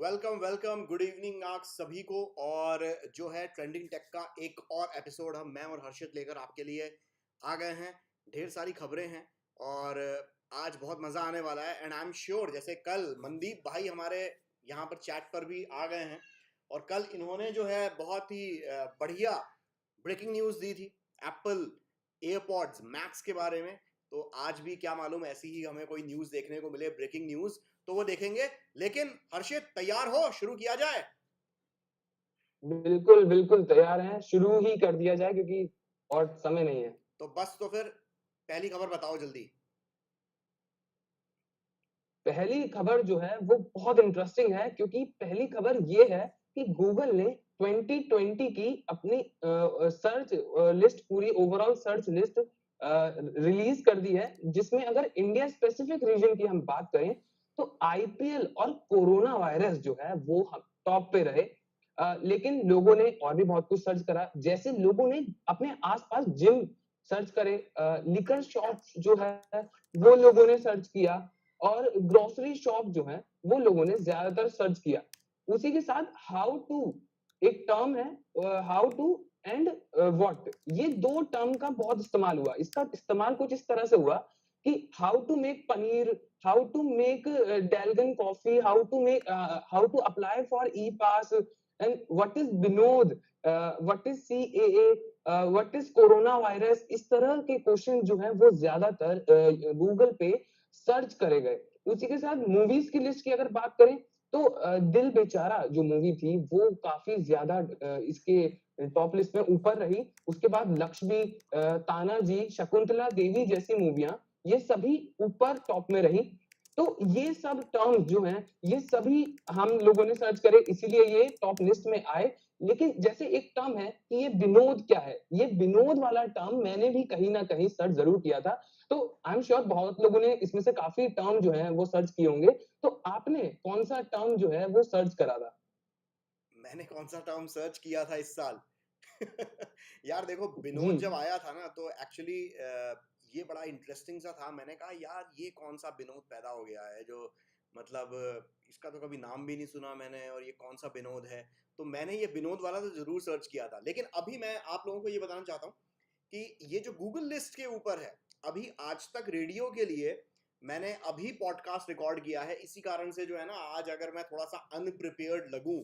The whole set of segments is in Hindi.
वेलकम वेलकम, गुड इवनिंग आप सभी को। और जो है ट्रेंडिंग टेक का एक और एपिसोड हम मैं और हर्षित लेकर आपके लिए आ गए हैं। ढेर सारी खबरें हैं और आज बहुत मजा आने वाला है। एंड आई एम श्योर जैसे कल मनदीप भाई हमारे यहाँ पर चैट पर भी आ गए हैं और कल इन्होंने जो है बहुत ही बढ़िया ब्रेकिंग न्यूज दी थी एप्पल एयरपॉड्स मैक्स के बारे में। तो आज भी क्या मालूम ऐसी ही हमें कोई न्यूज देखने को मिले, ब्रेकिंग न्यूज, तो वो देखेंगे। लेकिन हर्षित तैयार हो, शुरू किया जाए? बिल्कुल बिल्कुल तैयार हैं। शुरू ही कर दिया जाए क्योंकि और समय नहीं है। तो बस तो फिर पहली खबर बताओ जल्दी। पहली खबर जो है वो बहुत इंटरेस्टिंग है क्योंकि पहली खबर ये है कि गूगल ने 2020 की अपनी सर्च लिस्ट, पूरी ओवरऑल सर्च लिस्ट रिलीज कर दी है, जिसमें अगर इंडिया स्पेसिफिक रीजन की हम बात करें तो आईपीएल और कोरोना वायरस जो है वो टॉप पे रहे। लेकिन लोगों ने और भी बहुत कुछ सर्च करा, जैसे लोगों ने अपने आसपास जिम सर्च करे, लिकर शॉप जो है वो लोगों ने सर्च किया, और ग्रोसरी शॉप जो है वो लोगों ने ज्यादातर सर्च किया। उसी के साथ हाउ टू एक टर्म है, हाउ टू एंड व्हाट, ये दो टर्म का बहुत इस्तेमाल हुआ। इसका इस्तेमाल कुछ इस तरह से हुआ कि how to make paneer, how to make dalgona coffee, how to apply for E pass, and what is Vinod, what is CAA, what is corona virus. इस तरह के क्वेश्चन जो है वो ज्यादातर गूगल पे सर्च करे गए। उसी के साथ मूवीज की लिस्ट की अगर बात करें तो दिल बेचारा जो मूवी थी वो काफी ज्यादा इसके टॉप लिस्ट में ऊपर रही। उसके बाद लक्ष्मी, तानाजी, शकुंतला देवी जैसी मूवियां, ये सभी ऊपर टॉप में रही। तो ये सब टर्म्स जो हैं ये सभी हम लोगों ने सर्च करे, इसीलिए ये टॉप लिस्ट में आए। लेकिन जैसे एक टर्म है कि ये विनोद क्या है, ये विनोद वाला टर्म मैंने भी कहीं ना कहीं सर्च जरूर किया था। तो आई एम श्योर बहुत लोगों ने इसमें से काफी टर्म जो है वो सर्च किए होंगे। तो आपने कौन सा टर्म जो है वो सर्च करा था? मैंने कौन सा टर्म सर्च किया था इस साल? यार देखो, जी विनोद जब आया था ना तो एक्चुअली ये बड़ा इंटरेस्टिंग सा था। मैंने कहा यार ये कौन सा विनोद पैदा हो गया है जो मतलब इसका तो कभी नाम भी नहीं सुना मैंने, और ये कौन सा विनोद है। तो मैंने ये विनोद वाला तो जरूर सर्च किया था। लेकिन अभी मैं आप लोगों को ये बताना चाहता हूँ कि ये जो गूगल लिस्ट के ऊपर है, अभी आज तक रेडियो के लिए मैंने अभी पॉडकास्ट रिकॉर्ड किया है। इसी कारण से जो है ना, आज अगर मैं थोड़ा सा अनप्रिपेयर्ड लगूं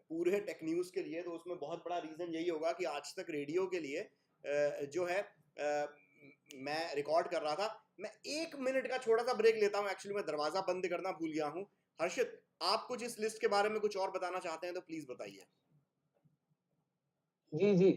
पूरे टेक न्यूज के लिए, तो उसमें बहुत बड़ा रीजन यही होगा कि आज तक रेडियो के लिए जो है मैं रिकॉर्ड कर रहा था। मैं 1 मिनट का छोटा सा ब्रेक लेता हूं, एक्चुअली मैं दरवाजा बंद करना भूल गया हूं। हर्षित, आप कुछ इस लिस्ट के बारे में कुछ और बताना चाहते हैं तो प्लीज बताइए। जी जी।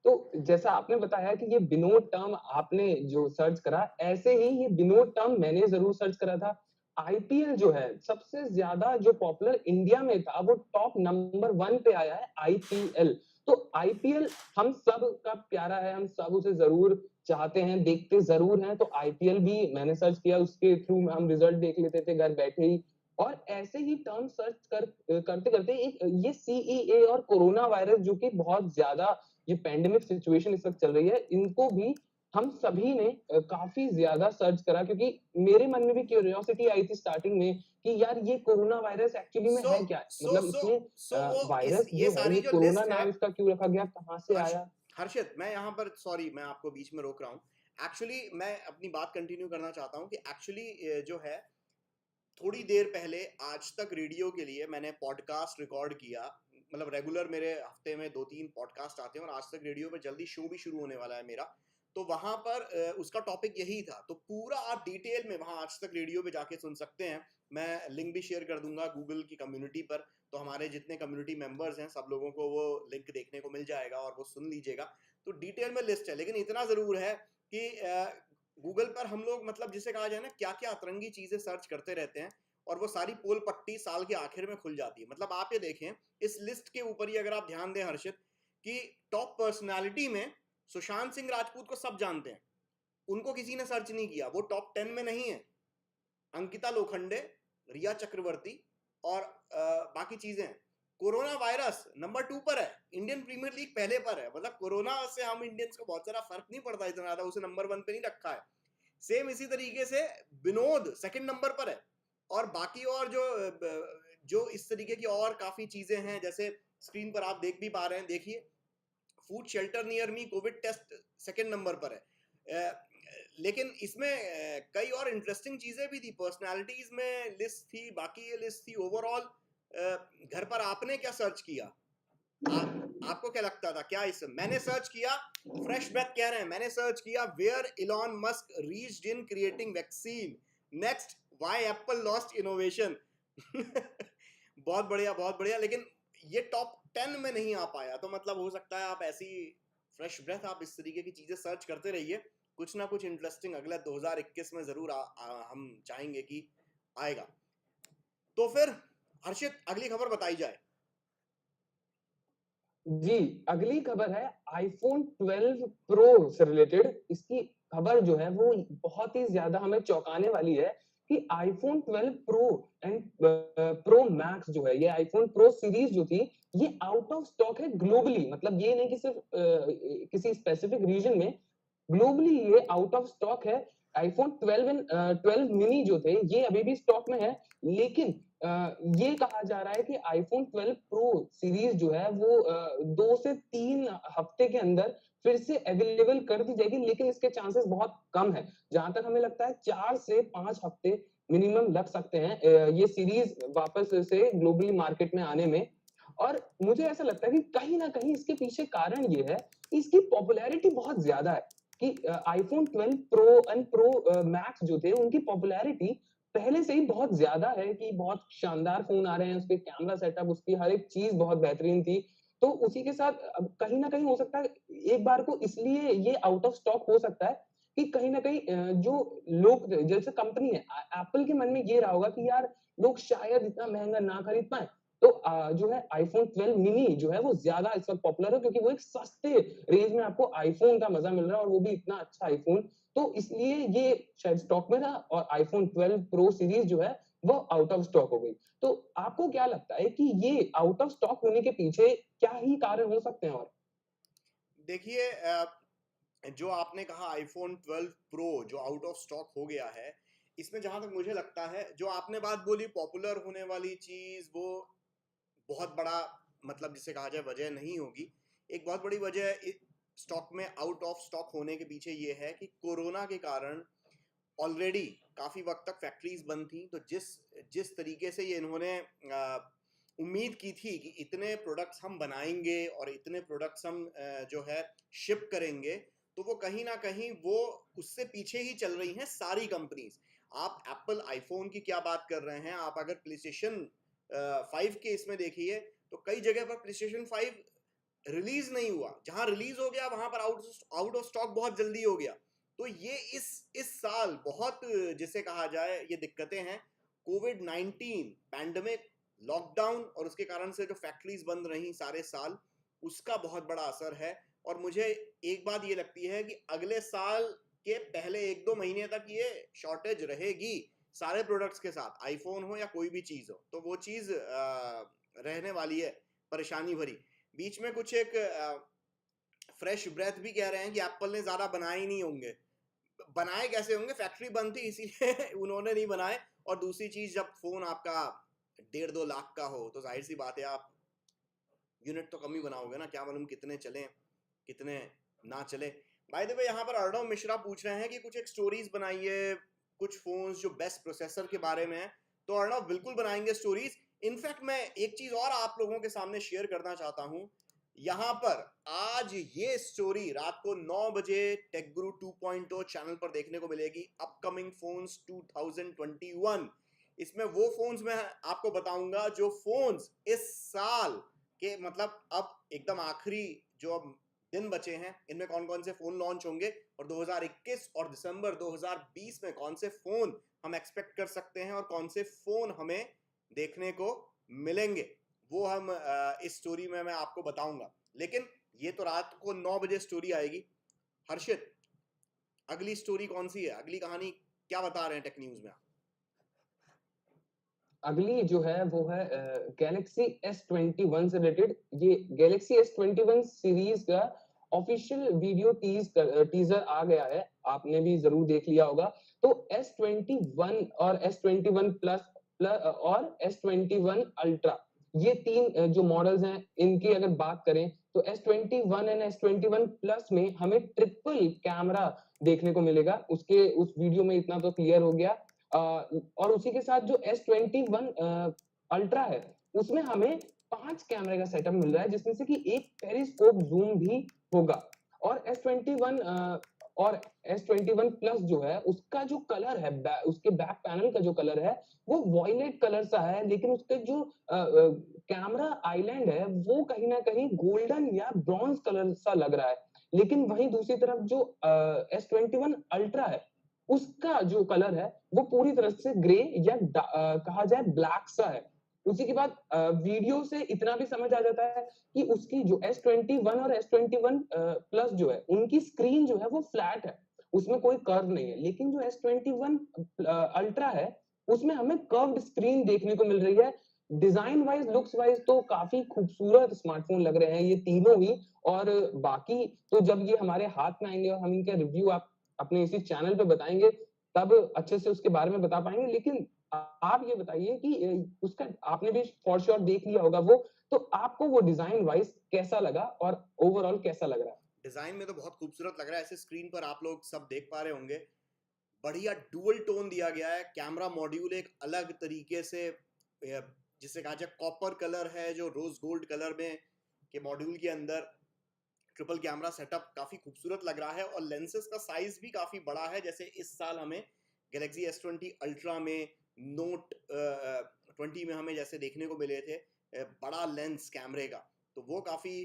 तो जैसा आपने बताया कि ये विनोद टर्म आपने जो सर्च करा, ऐसे ही ये विनोद टर्म मैंने जरूर सर्च करा था। आईपीएल जो है सबसे ज्यादा जो पॉपुलर इंडिया में था वो टॉप नंबर 1 पे आया है, आईपीएल। तो आईपीएल हम सब का प्यारा है, हम सब उसे जरूर चाहते हैं, देखते जरूर हैं। तो आईपीएल भी मैंने सर्च किया, उसके थ्रू हम रिजल्ट देख लेते थे घर बैठे ही। और ऐसे ही टर्म सर्च करते करते एक ये सीईए और कोरोना वायरस जो कि बहुत ज्यादा ये पैंडेमिक सिचुएशन इस वक्त चल रही है, इनको भी हम सभी ने काफी ज्यादा सर्च करा, क्योंकि मेरे मन में भी क्यूरियोसिटी आई थी स्टार्टिंग में कि यार ये कोरोना वायरस एक्चुअली में सो है क्या, सो मतलब सो इसमें सो वो इस वायरस ये जो है सारी ये जो कोरोना लिस्ट है, नाम इसका क्यों रखा गया, कहाँ से हर्ष आया? हर्षित, मैं यहाँ पर सॉरी मैं आपको बीच में रोक रहा हूँ। एक्चुअली मैं अपनी बात कंटिन्यू करना चाहता हूँ कि एक्चुअली जो है थोड़ी देर पहले आज तक रेडियो के लिए मैंने पॉडकास्ट रिकॉर्ड किया। मतलब रेगुलर मेरे हफ्ते में 2-3 पॉडकास्ट आते हैं और आज तक रेडियो पे जल्दी शो भी शुरू होने वाला है मेरा। तो वहां पर उसका टॉपिक यही था। तो पूरा आप डिटेल में वहां आज तक रेडियो पे जाके सुन सकते हैं। मैं लिंक भी शेयर कर दूंगा गूगल की कम्युनिटी पर, तो हमारे जितने कम्युनिटी मेंबर्स हैं सब लोगों को वो लिंक देखने को मिल जाएगा और वो सुन लीजिएगा। तो डिटेल में लिस्ट है, लेकिन इतना जरूर है कि गूगल पर हम लोग मतलब जिसे कहा जाए ना, क्या क्या अतरंगी चीजें सर्च करते रहते हैं और वो सारी पोल पट्टी साल के आखिर में खुल जाती है। मतलब आप ये देखें इस लिस्ट के ऊपर ही अगर आप ध्यान दें हर्षित, कि टॉप पर्सनालिटी में सुशांत सिंह राजपूत को सब जानते हैं, उनको किसी ने सर्च नहीं किया, वो टॉप 10 में नहीं है। अंकिता लोखंडे, रिया चक्रवर्ती और बाकी चीजें। कोरोना वायरस नंबर 2 पर है, इंडियन प्रीमियर लीग पहले पर है। मतलब कोरोना से हम इंडियंस को बहुत सारा फर्क नहीं पड़ता इतना ज्यादा, उसे नंबर 1 पे नहीं रखा है। सेम इसी तरीके से विनोद सेकंड नंबर पर है। और बाकी और जो जो इस तरीके की और काफी चीजें हैं, जैसे स्क्रीन पर आप देख भी पा रहे हैं, देखिए food shelter near me covid test second number पर है। लेकिन इसमें कई और इंटरेस्टिंग चीजें भी थी, पर्सनालिटीज में लिस्ट थी, बाकी ये लिस्ट थी। ओवरऑल घर पर आपने क्या सर्च किया? आपको क्या लगता था क्या इस मैंने सर्च किया, फ्रेश ब्रेथ कह रहे हैं, मैंने सर्च किया where Elon Musk reached in creating vaccine, next why Apple lost innovation. बहुत बढ़िया, बहुत बढ़िया। लेकिन ये टॉप 10 में नहीं आ पाया, तो मतलब हो सकता है आप ऐसी फ्रेश ब्रेथ, आप इस तरीके की चीजें सर्च करते रहिए, कुछ ना कुछ इंटरेस्टिंग अगले 2021 में जरूर हम चाहेंगे कि आएगा। तो फिर हर्षित, अगली खबर बताई जाए। जी, अगली खबर है आईफोन 12 प्रो से रिलेटेड। इसकी खबर जो है वो बहुत ही ज्यादा हमें चौंकाने वाली है कि iPhone 12 pro and pro max जो है, ये आईफोन प्रो सीरीज जो थी, ये आउट ऑफ स्टॉक है ग्लोबली। मतलब ये नहीं कि सिर्फ किसी स्पेसिफिक रीजन में, ग्लोबली ये आउट ऑफ स्टॉक है। आईफोन 12 एंड 12 मिनी जो थे ये अभी भी स्टॉक में है, लेकिन ये कहा जा रहा है कि आईफोन 12 प्रो सीरीज जो है वो 2 से 3 हफ्ते के अंदर फिर से अवेलेबल कर दी जाएगी, लेकिन इसके चांसेस बहुत कम है। जहां तक हमें लगता है 4 से 5 हफ्ते मिनिमम लग सकते हैं ये सीरीज वापस से ग्लोबली मार्केट में आने में। और मुझे ऐसा लगता है कि कहीं ना कहीं इसके पीछे कारण ये है कि इसकी पॉपुलैरिटी बहुत ज्यादा है, कि iPhone 12 pro and pro max जो थे उनकी पॉपुलैरिटी पहले से ही बहुत ज्यादा है, कि बहुत शानदार फोन आ रहे हैं, उसके कैमरा सेटअप, उसकी हर एक चीज बहुत बेहतरीन थी। तो उसी के साथ अब कहीं ना कहीं हो सकता है एक बार को इसलिए ये आउट ऑफ स्टॉक हो सकता है कि कहीं ना कहीं जो लोग, जैसे कंपनी है एप्पल के मन में ये रहा होगा कि यार लोग शायद इतना महंगा ना खरीद पाए, तो जो है आईफोन 12 मिनी जो है वो ज्यादा इस वक्त पॉपुलर है, क्योंकि वो एक सस्ते रेंज में आपको आईफोन का मजा मिल रहा है, और वो भी इतना अच्छा आईफोन। तो इसलिए ये शायद स्टॉक में था, और आईफोन 12 प्रो सीरीज जो है वो आउट ऑफ स्टॉक हो गई। तो आपको क्या लगता है कि ये आउट ऑफ स्टॉक होने के पीछे क्या ही कारण हो सकते हैं? और देखिए, जो आपने कहा आईफोन 12 प्रो जो आउट ऑफ स्टॉक हो गया है, इसमें जहां तक मुझे लगता है, जो आपने बात बोली पॉपुलर होने वाली चीज, वो बहुत बड़ा, मतलब जिसे कहा जाए वजह नहीं होगी। एक बहुत बड़ी वजह स्टॉक में आउट ऑफ स्टॉक होने के पीछे ये है कि कोरोना के कारण ऑलरेडी काफी वक्त तक फैक्ट्रीज बंद थी। तो जिस जिस तरीके से ये इन्होंने उम्मीद की थी कि इतने प्रोडक्ट्स हम बनाएंगे और इतने प्रोडक्ट्स हम जो है शिप करेंगे, तो वो कहीं ना कहीं वो उससे पीछे ही चल रही हैं सारी कंपनीज। आप एप्पल आईफोन की क्या बात कर रहे हैं, आप अगर प्लेस्टेशन 5 के इसमें देखिए, तो कई जगह पर प्लेस्टेशन 5 रिलीज नहीं हुआ, जहां रिलीज हो गया वहां पर आउट ऑफ स्टॉक बहुत जल्दी हो गया। तो ये इस साल बहुत, जिसे कहा जाए, ये दिक्कतें हैं। कोविड 19 पैंडमिक, लॉकडाउन और उसके कारण से जो फैक्ट्रीज बंद रही सारे साल, उसका बहुत बड़ा असर है। और मुझे एक बात ये लगती है कि अगले साल के पहले 1-2 महीने तक ये शॉर्टेज रहेगी सारे प्रोडक्ट्स के साथ, आईफोन हो या कोई भी चीज हो, तो वो चीज रहने वाली है परेशानी भरी। बीच में कुछ एक फ्रेश ब्रेथ भी कह रहे हैं कि एप्पल ने ज्यादा बनाए ही नहीं होंगे। बनाए कैसे होंगे, फैक्ट्री बंद थी इसीलिए उन्होंने नहीं बनाए। और दूसरी चीज, जब फोन आपका 1.5-2 लाख का हो, तो जाहिर सी बात है आप यूनिट तो कम ही बनाओगे ना, क्या मालूम कितने चले कितने ना चले। बाय द वे, यहाँ पर अर्णव मिश्रा पूछ रहे हैं कि कुछ एक स्टोरीज बनाइए कुछ फोन्स जो बेस्ट प्रोसेसर के बारे में है। तो अर्णव, बिल्कुल बनाएंगे स्टोरीज। इनफैक्ट मैं एक चीज और आप लोगों के सामने शेयर करना चाहता हूं। यहाँ पर आज ये स्टोरी रात को 9 बजे टेक गुरु 2.0 चैनल पर देखने को मिलेगी, अपकमिंग फोन्स 2021। इसमें वो फोन्स मैं आपको बताऊंगा जो फोन्स इस साल के, मतलब अब एकदम आखिरी जो अब दिन बचे हैं, इनमें कौन कौन से फोन लॉन्च होंगे, और 2021 और दिसंबर 2020 में कौन से फोन हम एक्सपेक्ट कर सकते हैं और कौन से फोन हमें देखने को मिलेंगे, वो हम इस स्टोरी में मैं आपको बताऊंगा। लेकिन ये तो रात को 9 बजे स्टोरी आएगी। हर्षित, अगली स्टोरी कौन सी है, अगली कहानी क्या बता रहे हैं टेक न्यूज में? अगली जो है वो है गैलेक्सी S21 से रिलेटेड। ये गैलेक्सी S21 सीरीज का ऑफिशियल वीडियो टीजर आ गया है, आपने भी जरूर देख लिया होगा। तो S21 और S21 प्लस और S21 अल्ट्रा, ये 3 जो मॉडल्स हैं इनकी अगर बात करें तो S21 एंड S21 प्लस में हमें ट्रिपल कैमरा देखने को मिलेगा। उसके उस वीडियो में इतना तो क्लियर हो गया। और उसी के साथ जो S21 अल्ट्रा है, उसमें हमें 5 कैमरे का सेटअप मिल रहा है, जिसमें से कि एक पेरिस्कोप ज़ूम भी होगा। और S21 और S21 प्लस जो है, उसका जो कलर है, उसके बैक पैनल का जो कलर है, वो वॉयलेट कलर सा है, लेकिन उसके जो कैमरा आइलैंड है, वो कहीं न कहीं गोल्डन या ब्रॉन्ज कलर सा लग रहा है। लेकिन वहीं दूसरी तरफ जो S21 अल्ट्रा है, उसका जो कलर है, वो पूरी तरह से ग्रे या कहा जाए ब्लैक सा है। उसी के बाद वीडियो से इतना भी समझ आ जाता है कि उसकी जो S21 और S21 प्लस जो है, उनकी स्क्रीन जो है वो फ्लैट है, उसमें कोई कर्व नहीं है। लेकिन जो S21 अल्ट्रा है, उसमें हमें कर्व्ड स्क्रीन देखने को मिल रही है। डिजाइन वाइज, लुक्स वाइज तो काफी खूबसूरत स्मार्टफोन लग रहे हैं ये तीनों ही। और बाकी तो जब ये हमारे हाथ में आएंगे और हम इनके रिव्यू आप अपने इसी चैनल पे बताएंगे, तब अच्छे से उसके बारे में बता पाएंगे। लेकिन आप ये बताइए कि उसका आपने भी फॉर श्योर देख लिया होगा वो, तो आपको वो डिजाइन वाइज कैसा लगा और ओवरऑल कैसा लग रहा है? डिजाइन में तो बहुत खूबसूरत लग रहा है, ऐसे स्क्रीन पर आप लोग सब देख पा रहे होंगे। बढ़िया डुअल टोन दिया गया है, कैमरा मॉड्यूल एक अलग तरीके से जिसे कहा जाए कॉपर कलर है, जो रोज गोल्ड कलर में के मॉड्यूल के अंदर ट्रिपल कैमरा सेटअप काफी खूबसूरत लग रहा है। और लेंसेज का साइज भी काफी बड़ा है, जैसे इस साल हमें गैलेक्सी S20 अल्ट्रा में, नोट 20 में हमें जैसे देखने को मिले थे बड़ा लेंस कैमरे का, तो वो काफी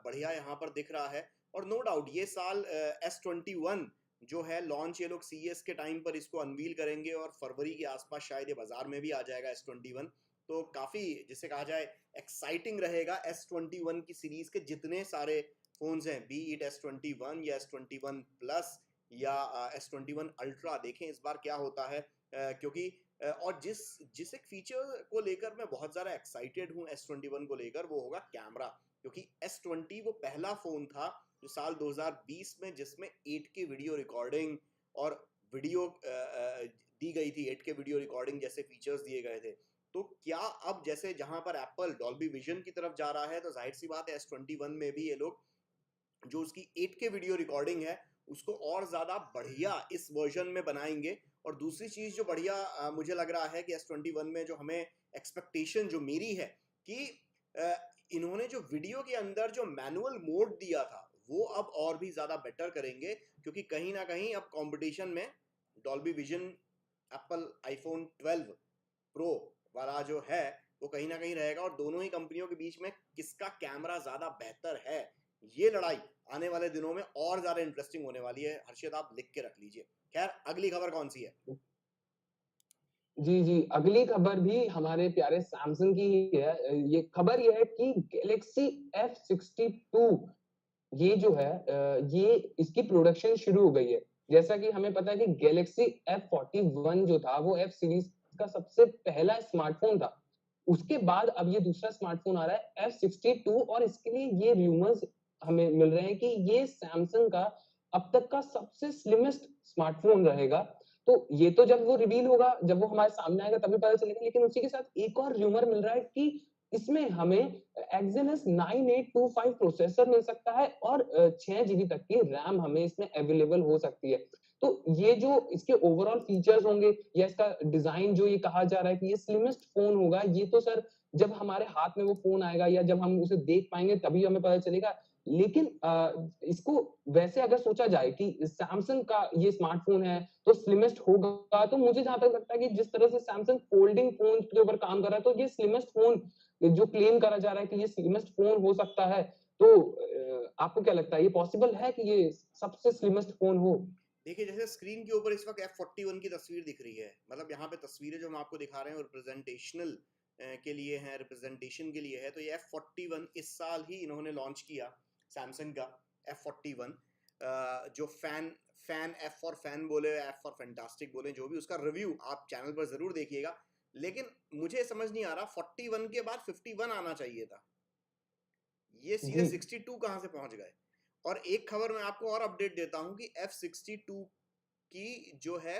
बढ़िया यहाँ पर दिख रहा है। और नो डाउट ये साल S21 जो है लॉन्च, ये लोग CES के टाइम पर इसको अनवील करेंगे और फरवरी के आसपास शायद ये बाजार में भी आ जाएगा S21। तो काफी जिसे कहा जाए एक्साइटिंग रहेगा S21 की सीरीज के जितने सारे फोन्स हैं, बी इट S21 या S21 प्लस या S21 अल्ट्रा। देखें इस बार क्या होता है, क्योंकि और जिस एक फीचर को लेकर मैं बहुत ज़्यादा एक्साइटेड हूँ S21 को लेकर, वो होगा कैमरा। क्योंकि S20 वो पहला फ़ोन था जो साल 2020 में जिसमें 8K वीडियो रिकॉर्डिंग और वीडियो दी गई थी, 8K वीडियो रिकॉर्डिंग जैसे फीचर्स दिए गए थे। तो क्या अब जैसे जहां पर एप्पल डॉल्बी विजन की तरफ जा रहा है, तो जाहिर सी बात है S21 में भी ये लोग जो उसकी 8K वीडियो रिकॉर्डिंग है उसको और ज़्यादा बढ़िया इस वर्जन में बनाएंगे। और दूसरी चीज़ जो बढ़िया मुझे लग रहा है कि S21 में जो हमें एक्सपेक्टेशन जो मेरी है कि इन्होंने जो वीडियो के अंदर जो मैनुअल मोड दिया था वो अब और भी ज़्यादा बेटर करेंगे, क्योंकि कहीं ना कहीं अब कंपटीशन में Dolby vision Apple iPhone 12 pro वाला जो है वो कहीं ना कहीं रहेगा। और दोनों ही कंपनियों के बीच में किसका कैमरा ज़्यादा बेहतर है, ये लड़ाई आने वाले दिनों में और ज्यादा इंटरेस्टिंग होने वाली है। हर्षित आप लिख के रख लीजिए। खैर अगली खबर कौन सी है? जी, जी। अगली खबर भी हमारे प्यारे सैमसंग की ही है। ये खबर ये है कि गैलेक्सी F62 ये जो है ये इसकी प्रोडक्शन शुरू हो गई है। जैसा कि हमें पता है कि गैलेक्सी F41 जो था वो F सीरीज का सबसे पहला स्मार्टफोन था। उसके बाद अब ये दूसरा स्मार्टफोन आ रहा है F62, और इसके लिए ये रूमर्स हमें मिल रहे हैं कि ये सैमसंग का अब तक का सबसे स्लिमेस्ट स्मार्टफोन रहेगा। तो ये तो जब वो रिवील होगा, जब वो हमारे सामने आएगा तभी पता चलेगा। लेकिन उसी के साथ एक और रूमर मिल रहा है कि इसमें हमें Exynos 9825 प्रोसेसर मिल सकता है और 6 जीबी तक की रैम हमें इसमें अवेलेबल हो सकती है। तो ये जो इसके ओवरऑल फीचर्स होंगे या इसका डिजाइन जो ये कहा जा रहा है कि ये स्लिमेस्ट फोन होगा, ये तो सर जब हमारे हाथ में वो फोन आएगा या जब हम उसे देख पाएंगे तभी हमें पता चलेगा। लेकिन इसको वैसे अगर सोचा जाए कि सैमसंग का ये स्मार्टफोन है तो स्लिमेस्ट होगा, तो मुझे जहां तक लगता है कि जिस तरह से सैमसंग फोल्डिंग फोन के ऊपर काम कर रहा है, तो ये स्लिमेस्ट फोन जो क्लेम करा जा रहा है कि ये स्लिमेस्ट फोन हो सकता है, तो आपको क्या लगता है ये पॉसिबल है कि ये सबसे स्लिमेस्ट फोन हो? देखिए जैसे स्क्रीन के ऊपर इस वक्त F41 की तस्वीर दिख रही है, मतलब यहाँ पे तस्वीरें जो हम आपको दिखा रहे हैं रिप्रेजेंटेशनल के लिए हैं, रिप्रेजेंटेशन के लिए है। तो ये F41 इस साल ही इन्होंने लॉन्च किया सैमसंग का F41, जो fan fan F for fan बोले, F फॉर फैंटास्टिक बोले, जो भी, उसका रिव्यू आप चैनल पर जरूर देखिएगा। लेकिन मुझे समझ नहीं आ रहा 41 के बाद 51 आना चाहिए था, ये सीधे जी 62 कहाँ से पहुंच गए। और एक खबर मैं आपको और अपडेट देता हूं कि F62 की जो है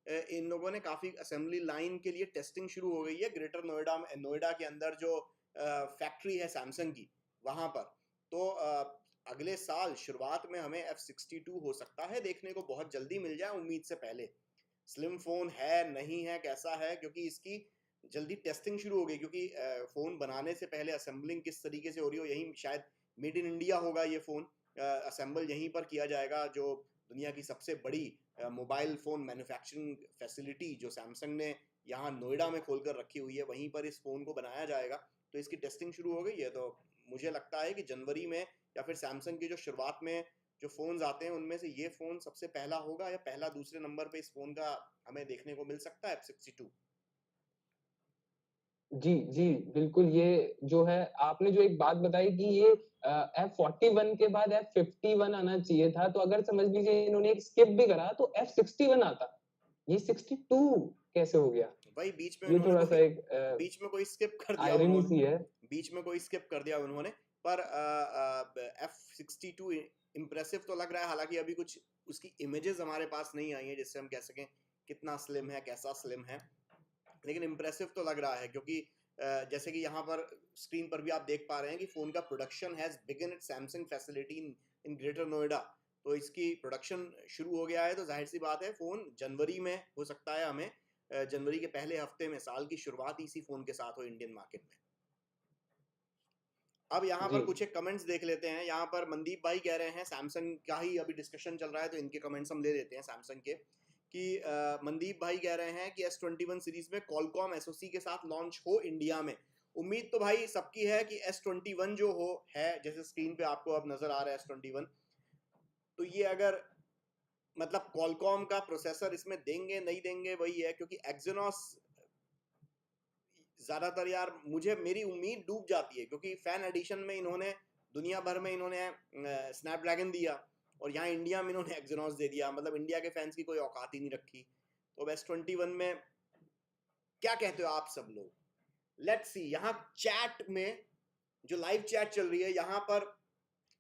इन लोगों ने काफी असेंबली लाइन के लिए टेस्टिंग शुरू हो गई है ग्रेटर नोएडा में, नोएडा के अंदर जो फैक्ट्री है सैमसंग की वहां पर। तो अगले साल शुरुआत में हमें F62 हो सकता है देखने को बहुत जल्दी मिल जाए, उम्मीद से पहले। स्लिम फोन है नहीं है कैसा है, क्योंकि इसकी जल्दी टेस्टिंग शुरू हो गई, क्योंकि फोन बनाने से पहले असेंबलिंग किस तरीके से हो रही हो, यही शायद मेड इन इंडिया होगा ये फोन, असेंबल यहीं पर किया जाएगा। जो दुनिया की सबसे बड़ी मोबाइल फोन मैन्युफैक्चरिंग फैसिलिटी जो सैमसंग ने यहाँ नोएडा में खोलकर रखी हुई है, वहीं पर इस फोन को बनाया जाएगा। तो इसकी टेस्टिंग शुरू हो गई है। तो मुझे लगता है कि जनवरी में या फिर सैमसंग की जो शुरुआत में जो फोन्स आते हैं उनमें से ये फोन सबसे पहला होगा, या पहला दूसरे नंबर पे इस फोन का हमें देखने को मिल सकता है F62। जी, जी, बिल्कुल। ये जो है आपने जो एक बात बताई कि ये F41 के बाद F51 आना चाहिए था, तो अगर समझ लीजिए इन्होंने एक स्किप भी करा तो F61 आता। ये 62 कैसे हो गया? भाई बीच में ये उन्होंने थोड़ा-सा कोई एक स्किप कर दिया आयरनी उन्होंने, सी है। बीच में कोई स्किप कर दिया उन्होंने। पर F62 इम्प्रेसिव तो लग रहा है, हालांकि अभी कुछ उसकी इमेजेस हमारे पास नहीं आई है जिससे हम कह सकें कितना स्लिम है, कैसा स्लिम है, लेकिन इम्प्रेसिव तो लग रहा है। क्योंकि जैसे कि यहाँ पर स्क्रीन पर भी आप देख पा रहे हैं कि फोन का production has begun at Samsung facility in Greater Noida. तो इसकी प्रोडक्शन शुरू हो गया है, तो जाहिर सी बात है फोन जनवरी में हो सकता है, हमें जनवरी के पहले हफ्ते में साल की शुरुआत इसी फोन के साथ हो इंडियन मार्केट में। अब यहाँ जी। पर कुछ एक कमेंट्स देख लेते हैं। यहाँ पर मनदीप भाई कह रहे हैं, सैमसंग का ही अभी डिस्कशन चल रहा है तो इनके कमेंट्स हम ले लेते हैं सैमसंग के, कि मनदीप भाई कह रहे हैं कि S21 सीरीज में कॉलकॉम एसओसी के साथ लॉन्च हो इंडिया में। उम्मीद तो भाई सबकी है कि S21 जो हो है, जैसे स्क्रीन पे आपको अब नजर आ रहा है S21, तो ये अगर मतलब कॉलकॉम का प्रोसेसर इसमें देंगे नहीं देंगे वही है, क्योंकि एक्सिनोस ज्यादातर यार मुझे मेरी उम्मीद डूब जाती है, क्योंकि फैन एडिशन में इन्होंने दुनिया भर में इन्होंने स्नैपड्रैगन दिया और यहाँ इंडिया में इन्होंने एक्सिनोस दे दिया, मतलब इंडिया के फैंस की कोई औकात ही नहीं रखी। तो S21 में क्या कहते हो आप सब लोग? लेट्स सी, यहाँ चैट में जो लाइव चैट चल रही है, यहाँ पर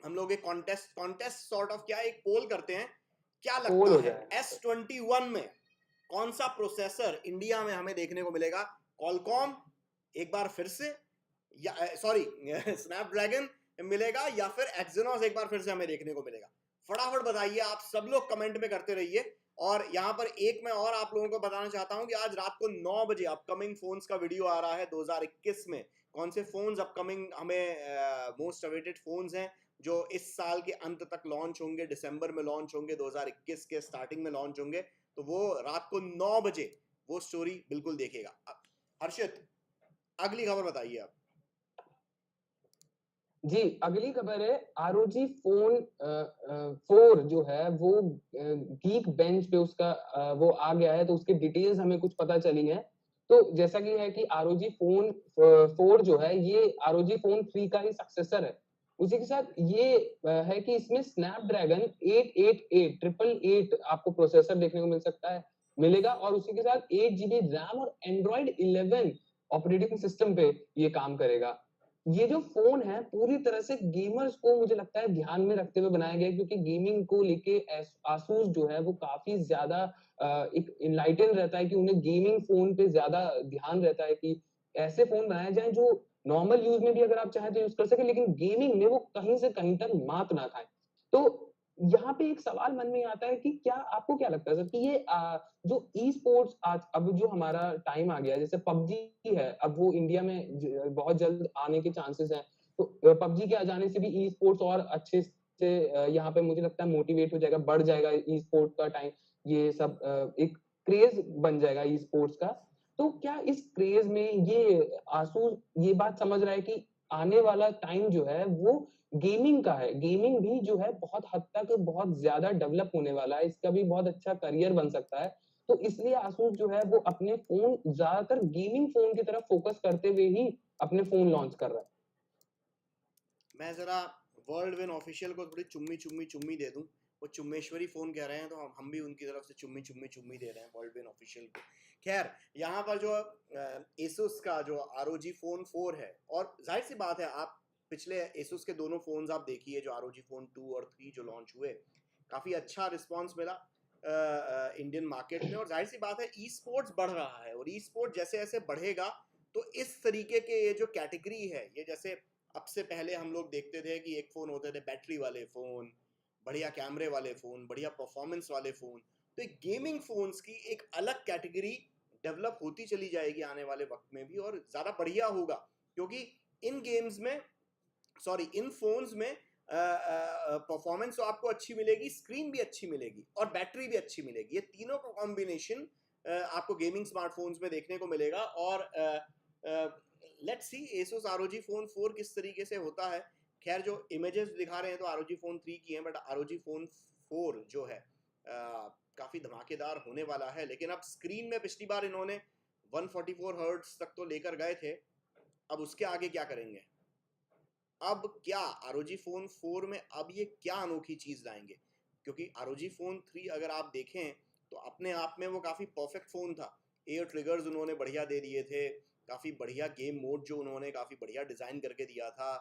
हम लोग एक कॉन्टेस्ट सॉर्ट ऑफ क्या एक पोल करते हैं, क्या पोल लगता हो है जाए। S21 में कौन सा प्रोसेसर इंडिया में हमें देखने को मिलेगा? कॉलकॉम एक बार फिर से, या सॉरी स्नैपड्रैगन मिलेगा, या फिर एक्सिनोस एक बार फिर से हमें देखने को मिलेगा? फटाफट बताइए, आप सब लोग कमेंट में करते रहिए। और यहाँ पर एक मैं और आप लोगों को बताना चाहता हूँ कि आज रात को 9 बजे अपकमिंग फोन्स का वीडियो आ रहा है 2021 में। कौन से फोन्स अपकमिंग हमें मोस्ट अवेटेड फोन्स हैं जो इस साल के अंत तक लॉन्च होंगे, दिसंबर में लॉन्च होंगे, 2021 के स्टार्टिंग में लॉन्च होंगे। तो वो रात को 9 बजे वो स्टोरी बिल्कुल देखेगा। हर्षित, अगली खबर बताइए आप। जी, अगली खबर है ROG फोन 4 जो है वो गीक बेंच पे उसका वो आ गया है, तो उसकी डिटेल्स हमें कुछ पता चली है। तो जैसा कि है कि ROG फोन 4 जो है ये ROG फोन 3 का ही सक्सेसर है। उसी के साथ ये है कि इसमें स्नैपड्रैगन 888 888 आपको प्रोसेसर देखने को मिल सकता है, मिलेगा, और उसी के साथ 8 GB रैम और एंड्रॉइड 11 ऑपरेटिंग सिस्टम पे ये काम करेगा। ये जो फोन है पूरी तरह से गेमर्स को मुझे लगता है ध्यान में रखते हुए बनाया गया है, क्योंकि गेमिंग को लेके आसूस जो है वो काफी ज्यादा एक इनलाइटन रहता है कि उन्हें गेमिंग फोन पे ज्यादा ध्यान रहता है कि ऐसे फोन बनाए जाएं जो नॉर्मल यूज में भी अगर आप चाहें तो यूज कर सके, लेकिन गेमिंग में वो कहीं से कहीं तक मात ना खाए। तो यहाँ पे एक सवाल मन में आता है कि क्या आपको क्या लगता है सर कि ये जो ई स्पोर्ट्स आज अब जो हमारा टाइम आ गया है, जैसे पबजी है, अब वो इंडिया में बहुत जल्द आने के चांसेस हैं, तो पबजी के आ जाने से भी ई स्पोर्ट्स और अच्छे से यहाँ पे मुझे लगता है मोटिवेट हो जाएगा, बढ़ जाएगा ई स्पोर्ट्स का टाइम, ये सब एक क्रेज बन जाएगा ई स्पोर्ट्स का। तो क्या इस क्रेज में ये आसूस ये बात समझ रहा है कि आने वाला टाइम जो है वो गेमिंग का है, गेमिंग भी जो है बहुत हद तक बहुत ज्यादा डेवलप होने वाला है, इसका भी बहुत अच्छा करियर बन सकता है। तो इसलिए आसूस जो है वो अपने फोन ज्यादातर गेमिंग फोन की तरफ फोकस करते हुए ही अपने फोन लॉन्च कर रहा है। मैं जरा वर्ल्ड विन ऑफिशियल को थोड़ी चुम्मी चुम्मी चुम्मी दे दूं। वो चुम्मेश्वरी फोन कह रहे हैं तो हम भी उनकी तरफ से चुम्मी चुम्मी चुम्मी दे रहे हैं वर्ल्ड विन ऑफिशियल को। खैर, यहाँ पर जो एसुस का जो ROG फोन 4 है, और जाहिर सी बात है आप पिछले एसुस के दोनों फोन्स आप देखिए जो ROG फोन 2 और 3 जो लॉन्च हुए, काफी अच्छा रिस्पॉन्स मिला। इंडियन मार्केट में, और जाहिर सी बात है ई स्पोर्ट्स बढ़ रहा है, और ई स्पोर्ट्स जैसे जैसे बढ़ेगा तो इस तरीके के ये जो कैटेगरी है, ये जैसे अब से पहले हम लोग देखते थे कि एक फ़ोन होते थे बैटरी वाले फ़ोन, बढ़िया कैमरे वाले फ़ोन, बढ़िया परफॉर्मेंस वाले फ़ोन, तो एक गेमिंग फ़ोन्स की एक अलग कैटेगरी डेवलप होती चली जाएगी आने वाले वक्त में भी, और ज़्यादा बढ़िया होगा, क्योंकि इन गेम्स में, सॉरी इन फोन्स में परफॉर्मेंस तो आपको अच्छी मिलेगी, स्क्रीन भी अच्छी मिलेगी और बैटरी भी अच्छी मिलेगी। ये तीनों का कॉम्बिनेशन आपको गेमिंग स्मार्टफोन्स में देखने को मिलेगा। और let's see Asus ROG Phone 4 किस तरीके से होता है। खैर जो इमेजेस दिखा रहे हैं तो ROG Phone 3 की हैं, बट ROG Phone 4 जो है काफ़ी धमाकेदार होने वाला है। लेकिन अब स्क्रीन में पिछली बार इन्होंने 144 हर्ट्ज तक तो लेकर गए थे, अब उसके आगे क्या करेंगे? अब क्या ROG Phone 4 में अब ये क्या अनोखी चीज़ लाएंगे? क्योंकि ROG Phone 3 अगर आप देखें तो अपने आप में वो काफ़ी परफेक्ट फ़ोन था। एयर ट्रिगर्स उन्होंने बढ़िया दे दिए थे, काफ़ी बढ़िया गेम मोड जो उन्होंने काफ़ी बढ़िया डिज़ाइन करके दिया था।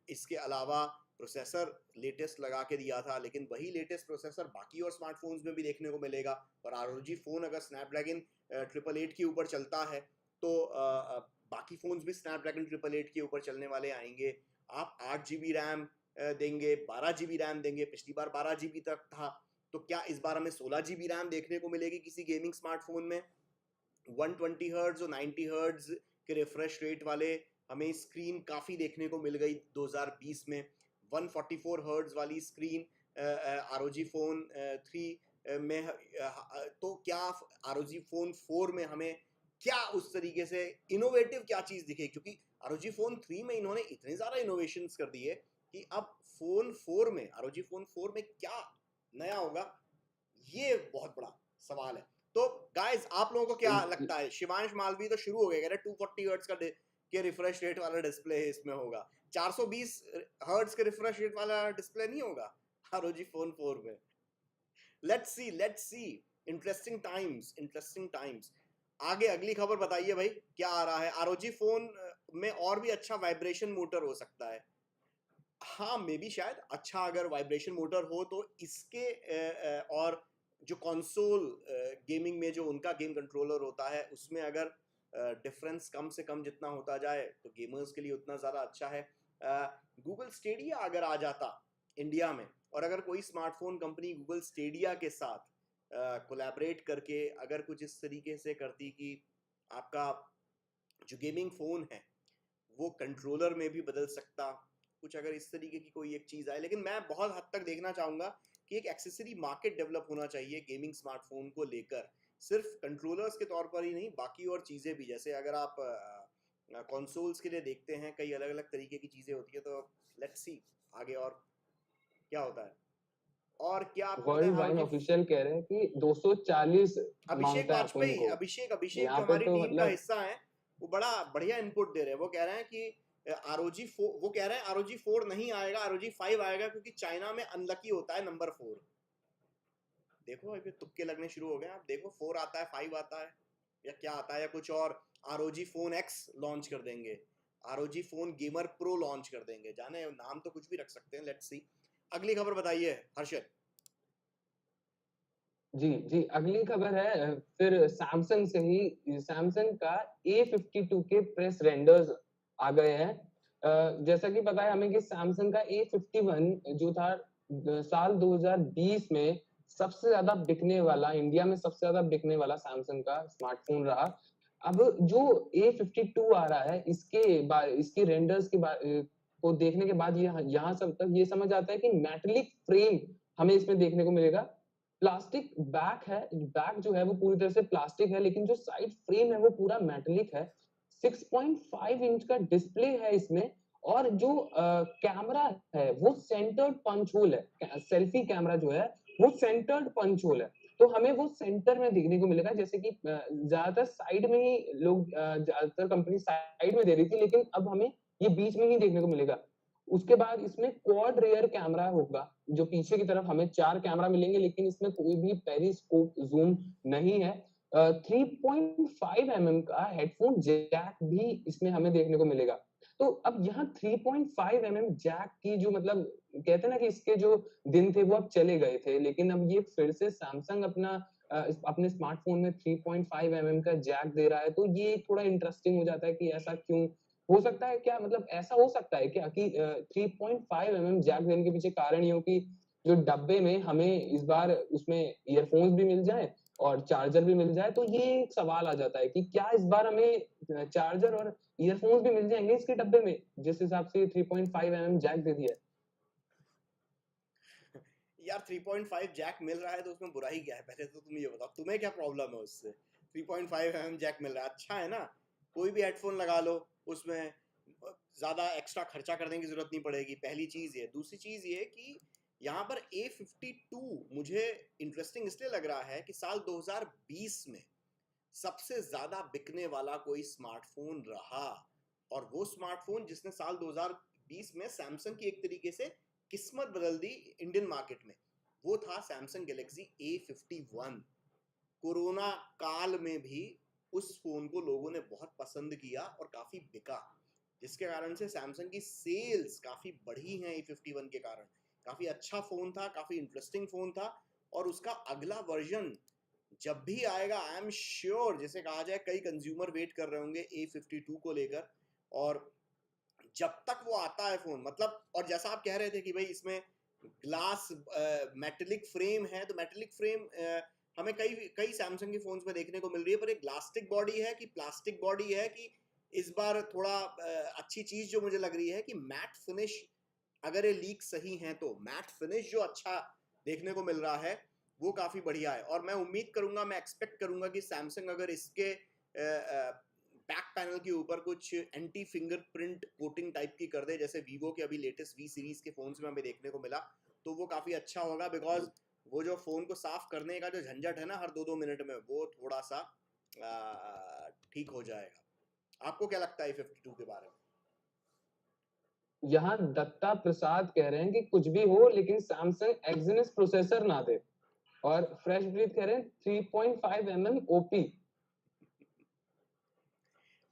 इसके अलावा प्रोसेसर लेटेस्ट लगा के दिया था, लेकिन वही लेटेस्ट प्रोसेसर बाकी और स्मार्टफोन्स में भी देखने को मिलेगा। और ROG फ़ोन अगर स्नैपड्रैगन 888 के ऊपर चलता है तो बाकी फ़ोन्स भी स्नैपड्रैगन 888 के ऊपर चलने वाले आएंगे। आप 8 GB रैम देंगे, 12 GB रैम देंगे, पिछली बार 12 GB तक था, तो क्या इस बार हमें 16 GB रैम देखने को मिलेगी किसी गेमिंग स्मार्टफोन में? 120 हर्ट्ज और 90 हर्ट्ज के रिफ्रेश रेट वाले हमें स्क्रीन काफ़ी देखने को मिल गई 2020 में। 144 हर्ट्ज वाली स्क्रीन ROG Phone 3 में तो क्या ROG Phone 4 में हमें क्या उस तरीके से इनोवेटिव क्या चीज़ दिखे? क्योंकि ROG Phone 3 में इन्होंने इतने ज़्यादा इनोवेशंस कर दिए कि अब फ़ोन 4 में, ROG Phone 4 में क्या नया होगा, ये बहुत बड़ा सवाल है। तो गाइस आप लोगों को क्या लगता है? शिवांश मालवी तो शुरू हो गया, कह रहे 240 हर्ट्ज का के रिफ्रेश रेट वाला डिस्प्ले इसमें होगा, 420 हर्ट्ज के रिफ्रेश रेट वाला डिस्प्ले नहीं होगा ROG Phone 4 में। Let's see, interesting times, interesting times. आगे अगली खबर बताइए भाई, क्या आ रहा है? ROG Phone में और भी अच्छा वाइब्रेशन मोटर हो सकता है। हाँ, मे बी शायद अच्छा अगर वाइब्रेशन मोटर हो तो इसके और जो कंसोल गेमिंग में जो उनका गेम कंट्रोलर होता है उसमें अगर डिफरेंस कम से कम जितना होता जाए तो गेमर्स के लिए उतना ज़्यादा अच्छा है। गूगल स्टेडिया अगर आ जाता इंडिया में, और अगर कोई स्मार्टफोन कंपनी गूगल स्टेडिया के साथ कोलैबोरेट करके अगर कुछ इस तरीके से करती कि आपका जो गेमिंग फ़ोन है वो कंट्रोलर में भी बदल सकता, कुछ अगर इस तरीके की कोई एक चीज़ आए। लेकिन मैं बहुत हद तक देखना चाहूँगा कि एक एक्सेसरी मार्केट डेवलप होना चाहिए गेमिंग स्मार्टफोन को लेकर, सिर्फ कंट्रोलर्स के तौर पर ही नहीं, बाकी और चीज़ें भी। जैसे अगर आप कंसोल्स के लिए देखते हैं कई अलग अलग तरीके की चीज़ें होती है, तो लेट्स सी आगे और क्या होता है। और क्या आपको पता वर्ल्ड है वाइन ROG ऑफिशियल कह रहे हैं कि 240 अभिषेक मांगता है अपन वाजपेयी, को। अभिषेक यहाँ जो पे हमारी तो टीम का मतलब हिस्सा है, वो बड़ा बढ़िया इनपुट दे रहे हैं। वो कह रहे हैं कि वो कह रहे हैं ROG 4 नहीं आएगा, ROG 5 आएगा, क्योंकि चाइना में अनलकी होता है नंबर 4। देखो अभी तुक्के लगने शुरू हो गए, आप देखो 4 आता है, 5 आता है, या क्या आता है, या कुछ और ROG Phone X लॉन्च कर देंगे, ROG Phone Gamer Pro launch कर देंगे, जाने नाम तो कुछ भी रख सकते हैं। Let's see. अगली खबर बताइए हर्षद। जी जी, अगली खबर है फिर सैमसंग से ही। सैमसंग का A52 के प्रेस रेंडर्स आ गए हैं। जैसा कि पता है हमें कि सैमसंग का A51 जो था साल 2020 में सबसे ज्यादा बिकने वाला, इंडिया में सबसे ज्यादा बिकने वाला सैमसंग का स्मार्टफोन रहा। अब जो A52 आ रहा है इसके बाद, इसके रेंडर्स के बाद को देखने के बाद ये यहाँ सब तक ये समझ आता है कि मेटेलिक फ्रेम हमें इसमें देखने को मिलेगा। प्लास्टिक बैक है, बैक जो है वो पूरी तरह से प्लास्टिक है, लेकिन जो साइड फ्रेम है वो पूरा मेटेलिक है। 6.5 इंच का डिस्प्ले है इसमें, और जो कैमरा है वो सेंटर्ड पंच होल है। सेल्फी कैमरा जो है वो सेंटर्ड पंच होल है, तो हमें वो सेंटर में देखने को मिलेगा। जैसे कि ज्यादातर साइड में ही लोग, ज्यादातर कंपनी साइड में दे रही थी, लेकिन अब हमें ये बीच में ही देखने को मिलेगा। उसके बाद इसमें क्वाड रेयर कैमरा होगा, जो पीछे की तरफ हमें 4 कैमरा मिलेंगे, लेकिन इसमें कोई भी पेरिस्कोप जूम नहीं है। 3.5 mm का हेडफोन जैक भी इसमें हमें देखने को मिलेगा। तो अब यहाँ 3.5 जैक की जो मतलब कहते हैं ना कि इसके जो दिन थे वो अब चले गए थे, लेकिन अब ये फिर से सैमसंग अपने स्मार्टफ़ोन में 3.5 का जैक दे रहा है, तो ये थोड़ा इंटरेस्टिंग हो जाता है कि ऐसा क्यों? हो सकता है क्या मतलब ऐसा हो सकता है क्या कि 3.5 जैक देने के पीछे कारण ये हो कि जो डब्बे में हमें इस बार उसमें ईयरफ़ोन्स भी मिल जाएँ और चार्जर भी मिल जाए, तो ये एक सवाल आ जाता है कि क्या इस बार हमें चार्जर और ईयरफ़ोन्स भी मिल जाएँगे इसके डब्बे में, जिस हिसाब से 3.5 जैक दे दिया है? यार 3.5 जैक मिल रहा है तो उसमें बुराई क्या है? पहले तो तुम ये बताओ, तुम्हें क्या प्रॉब्लम है उससे? 3.5 जैक मिल रहा है, अच्छा है ना। कोई भी हेडफोन लगा लो, उसमें ज़्यादा एक्स्ट्रा खर्चा करने की ज़रूरत नहीं पड़ेगी, पहली चीज़ ये। दूसरी चीज़ ये कि यहाँ पर A52 मुझे इंटरेस्टिंग इसलिए लग रहा है कि साल 2020 में सबसे ज़्यादा बिकने वाला कोई स्मार्टफोन रहा, और वो स्मार्टफोन जिसने साल 2020 में सैमसंग की एक तरीके से किस्मत बदल दी इंडियन मार्केट में, वो था सैमसंग गैलेक्सी A51। कोरोना काल में भी उस फोन को लोगों ने बहुत पसंद किया और काफी बिका, जिसके कारण से सैमसंग की सेल्स काफी बढ़ी हैं A51 के कारण। काफी अच्छा फोन था, काफी इंटरेस्टिंग फोन था, और उसका अगला वर्जन जब भी आएगा आई एम श्योर, जैसे कहा जाए, कई कंज्यूमर वेट कर रहे होंगे A52 को लेकर। और जब तक वो आता है फोन, मतलब, और जैसा आप कह रहे थे कि भाई इसमें ग्लास मेटेलिक फ्रेम है, तो मेटेलिक फ्रेम हमें कई कई सैमसंग के फोन्स में देखने को मिल रही है, पर एक ग्लास्टिक बॉडी है कि प्लास्टिक बॉडी है कि इस बार थोड़ा अच्छी चीज जो मुझे लग रही है कि मैट फिनिश, अगर ये लीक सही है तो मैट फिनिश जो अच्छा देखने को मिल रहा है वो काफी बढ़िया है। और मैं उम्मीद करूंगा, मैं एक्सपेक्ट करूंगा कि सैमसंग अगर इसके बैक पैनल के ऊपर कुछ एंटी फिंगरप्रिंट कोटिंग टाइप की कर दे, जैसे वीवो के अभी लेटेस्ट वी सीरीज के फोन्स में हमें देखने को मिला, तो वो काफी अच्छा होगा। बिकॉज वो जो फोन को साफ करने का जो झंझट है ना हर 2-2 मिनट में, वो थोड़ा सा ठीक हो जाएगा। आपको क्या लगता है 52 के बारे में? यहाँ दत्ता प्रसाद कह रहे हैं कि कुछ भी हो लेकिन सैमसंग एक्सिनस प्रोसेसर ना दे, और फ्रेश ब्रीथ कह रहे हैं 3.5 ओपी।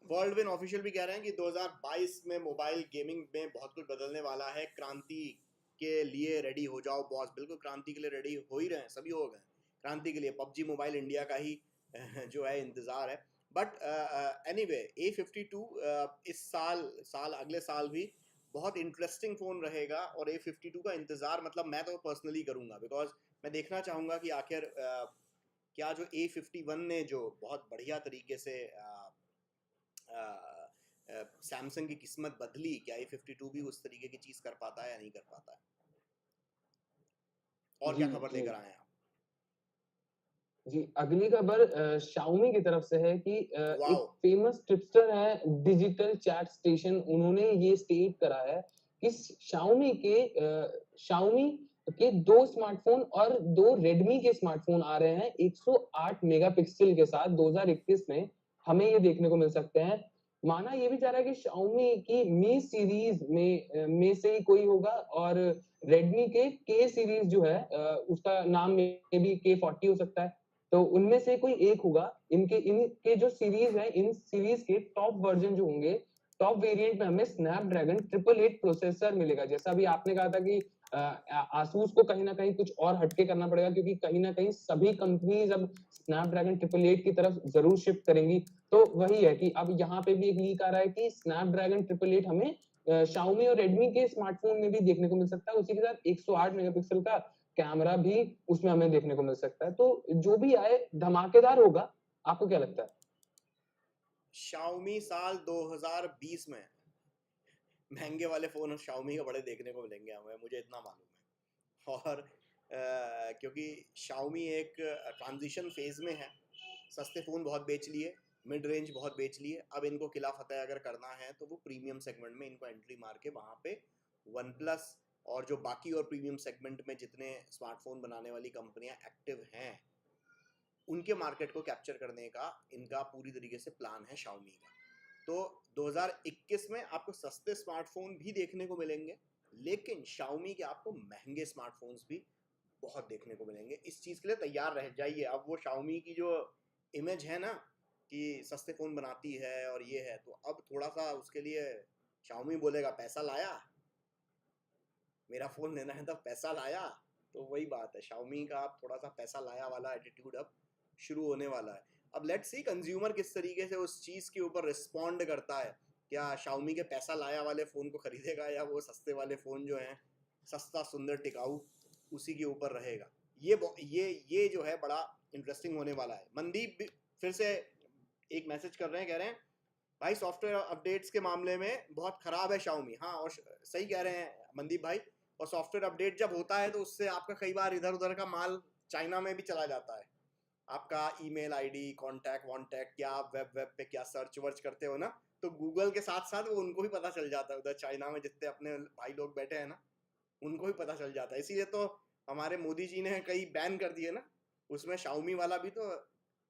वर्ल्ड विन ऑफिशियल भी कह रहे हैं कि 2022 में मोबाइल गेमिंग में बहुत कुछ बदलने वाला है, क्रांति के लिए रेडी हो जाओ बॉस। बिल्कुल क्रांति के लिए रेडी हो ही रहे हैं, सभी हो गए क्रांति के लिए। पबजी मोबाइल इंडिया का ही जो है इंतजार है। बट एनीवे, A52 इस साल अगले साल भी बहुत इंटरेस्टिंग फोन रहेगा, और A52 का इंतजार मतलब मैं तो पर्सनली करूंगा, बिकॉज मैं देखना चाहूंगा कि आखिर क्या जो A51 ने जो बहुत बढ़िया तरीके से सैमसंग की किस्मत बदली, क्या A52 भी उस तरीके की चीज कर पाता है या नहीं कर पाता है। और जी क्या खबर जी लेकर आए हैं आप? जी, अगली खबर Xiaomi की तरफ से है कि वाओ। एक फेमस टिप्सटर है डिजिटल चैट स्टेशन, उन्होंने ये स्टेट करा है कि Xiaomi के 2 स्मार्टफोन और 2 Redmi के स्मार्टफोन आ रहे हैं 108 मेगापिक्सल के साथ 2021 में, हमें ये देखने को मिल सकते हैं। माना ये भी जा रहा है कि Xiaomi की Mi सीरीज में से ही कोई होगा, और Redmi के K सीरीज जो है उसका नाम में भी K40 हो सकता है। तो उनमें से कोई एक होगा। इनके जो सीरीज है, इन सीरीज के टॉप वर्जन जो होंगे, टॉप वेरिएंट में हमें स्नैपड्रैगन 888 प्रोसेसर मिलेगा। जैसा अभी आपने कहा था कि आसूस को कहीं ना कहीं कुछ और हटके करना पड़ेगा, क्योंकि कहीं ना कहीं सभी कंपनीज अब स्नैपड्रैगन 888 की तरफ जरूर शिफ्ट करेंगी। तो वही है कि अब यहाँ पे भी एक लीक आ रहा है कि स्नैपड्रैगन 888 हमें Xiaomi और Redmi के स्मार्टफोन में भी देखने को मिल सकता है। उसी के साथ 108 मेगापिक्सल का कैमरा भी उसमें हमें देखने को मिल सकता है। तो जो भी आए धमाकेदार होगा। आपको क्या लगता है? Xiaomi साल 2020 में महंगे वाले फोन Xiaomi के बड़े देखने को मिलेंगे हमें, मुझे इतना मालूम है। और क्योंकि Xiaomi एक ट्रांजिशन फेज में है, सस्ते फ़ोन बहुत बेच लिए, मिड रेंज बहुत बेच लिए, अब इनको किला फतेह अगर करना है तो वो प्रीमियम सेगमेंट में इनको एंट्री मार के वहाँ पे वन प्लस और जो बाकी और प्रीमियम सेगमेंट में जितने स्मार्टफोन बनाने वाली कंपनियां एक्टिव हैं, उनके मार्केट को कैप्चर करने का इनका पूरी तरीके से प्लान है Xiaomi का। तो 2021 में आपको सस्ते स्मार्टफोन भी देखने को मिलेंगे, लेकिन Xiaomi के आपको महंगे स्मार्टफोन्स भी बहुत देखने को मिलेंगे। इस चीज़ के लिए तैयार रह जाइए। अब वो Xiaomi की जो इमेज है ना कि सस्ते फ़ोन बनाती है और ये है, तो अब थोड़ा सा उसके लिए Xiaomi बोलेगा पैसा लाया, मेरा फोन लेना है तो पैसा लाया। तो वही बात है, Xiaomi का अब थोड़ा सा पैसा लाया वाला एटीट्यूड अब शुरू होने वाला है। अब लेट्स सी कंज्यूमर किस तरीके से उस चीज के ऊपर रिस्पॉन्ड करता है। क्या Xiaomi के पैसा लाया वाले फोन को खरीदेगा, या वो सस्ते वाले फोन जो हैं, सस्ता सुंदर टिकाऊ, उसी के ऊपर रहेगा। ये जो है बड़ा इंटरेस्टिंग होने वाला है। मनदीप फिर से एक मैसेज कर रहे हैं, कह रहे हैं भाई सॉफ्टवेयर अपडेट्स के मामले में बहुत खराब है Xiaomi। हाँ, और सही कह रहे हैं मनदीप भाई। और सॉफ्टवेयर अपडेट जब होता है तो उससे आपका कई बार इधर उधर का माल चाइना में भी चला जाता है। आपका ईमेल आईडी, कॉन्टैक्ट वॉन्टैक्ट, क्या आप वेब पे क्या सर्च वर्च करते हो ना, तो गूगल के साथ साथ वो उनको भी पता चल जाता है। उधर चाइना में जितने अपने भाई लोग बैठे हैं ना, उनको भी पता चल जाता है। इसीलिए तो हमारे मोदी जी ने कई बैन कर दिए ना। उसमें Xiaomi वाला भी तो,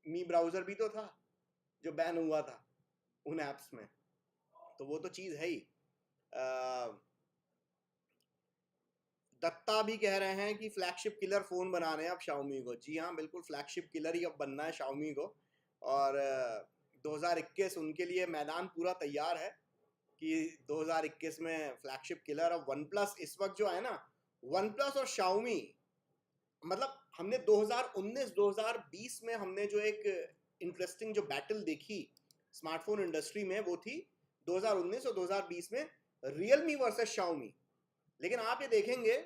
मी ब्राउजर भी तो था जो बैन हुआ था उन एप्स में। तो वो तो चीज है ही। दत्ता भी कह रहे हैं कि फ्लैगशिप किलर फोन बनाने हैं अब Xiaomi को। जी हाँ, बिल्कुल फ्लैगशिप किलर ही अब बनना है Xiaomi को। और 2021 उनके लिए मैदान पूरा तैयार है कि 2021 में फ्लैगशिप किलर। अब वन प्लस इस वक्त जो है ना, वन प्लस और Xiaomi, मतलब हमने 2019-2020 में हमने जो एक इंटरेस्टिंग जो बैटल देखी स्मार्टफोन इंडस्ट्री में, वो थी 2019 और 2020 में रियलमी वर्सेस Xiaomi। लेकिन आप ये देखेंगे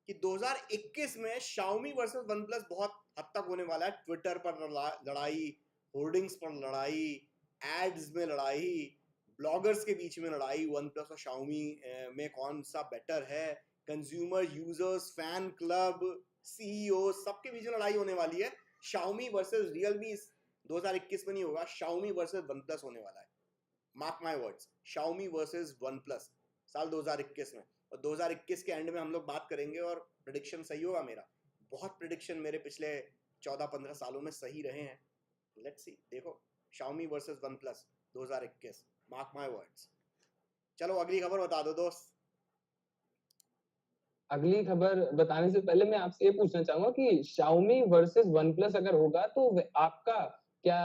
कि 2021 में Xiaomi वर्सेस वन प्लस बहुत हद तक होने वाला है। ट्विटर पर लड़ाई, होर्डिंग्स पर लड़ाई, एड्स में लड़ाई, ब्लॉगर्स के बीच में लड़ाई, वन प्लस और Xiaomi में कौन सा बेटर है, consumer, users, fan club, CEO, सबके बीच में लड़ाई होने वाली है। Xiaomi वर्सेस रियलमी 2021 में नहीं होगा, Xiaomi वर्सेस वन प्लस होने वाला है। Mark my words, Xiaomi versus one plus साल 2021 में। और 2021 के एंड में हम लोग बात करेंगे और प्रेडिक्शन सही होगा मेरा। बहुत प्रेडिक्शन मेरे पिछले 14-15 सालों में सही रहे हैं। लेट्स सी, देखो Xiaomi versus one plus 2021, mark my words. चलो अगली खबर बता दो दोस्त। अगली खबर बताने से पहले मैं आपसे ये पूछना चाहूंगा कि Xiaomi वर्सेस OnePlus अगर होगा तो आपका क्या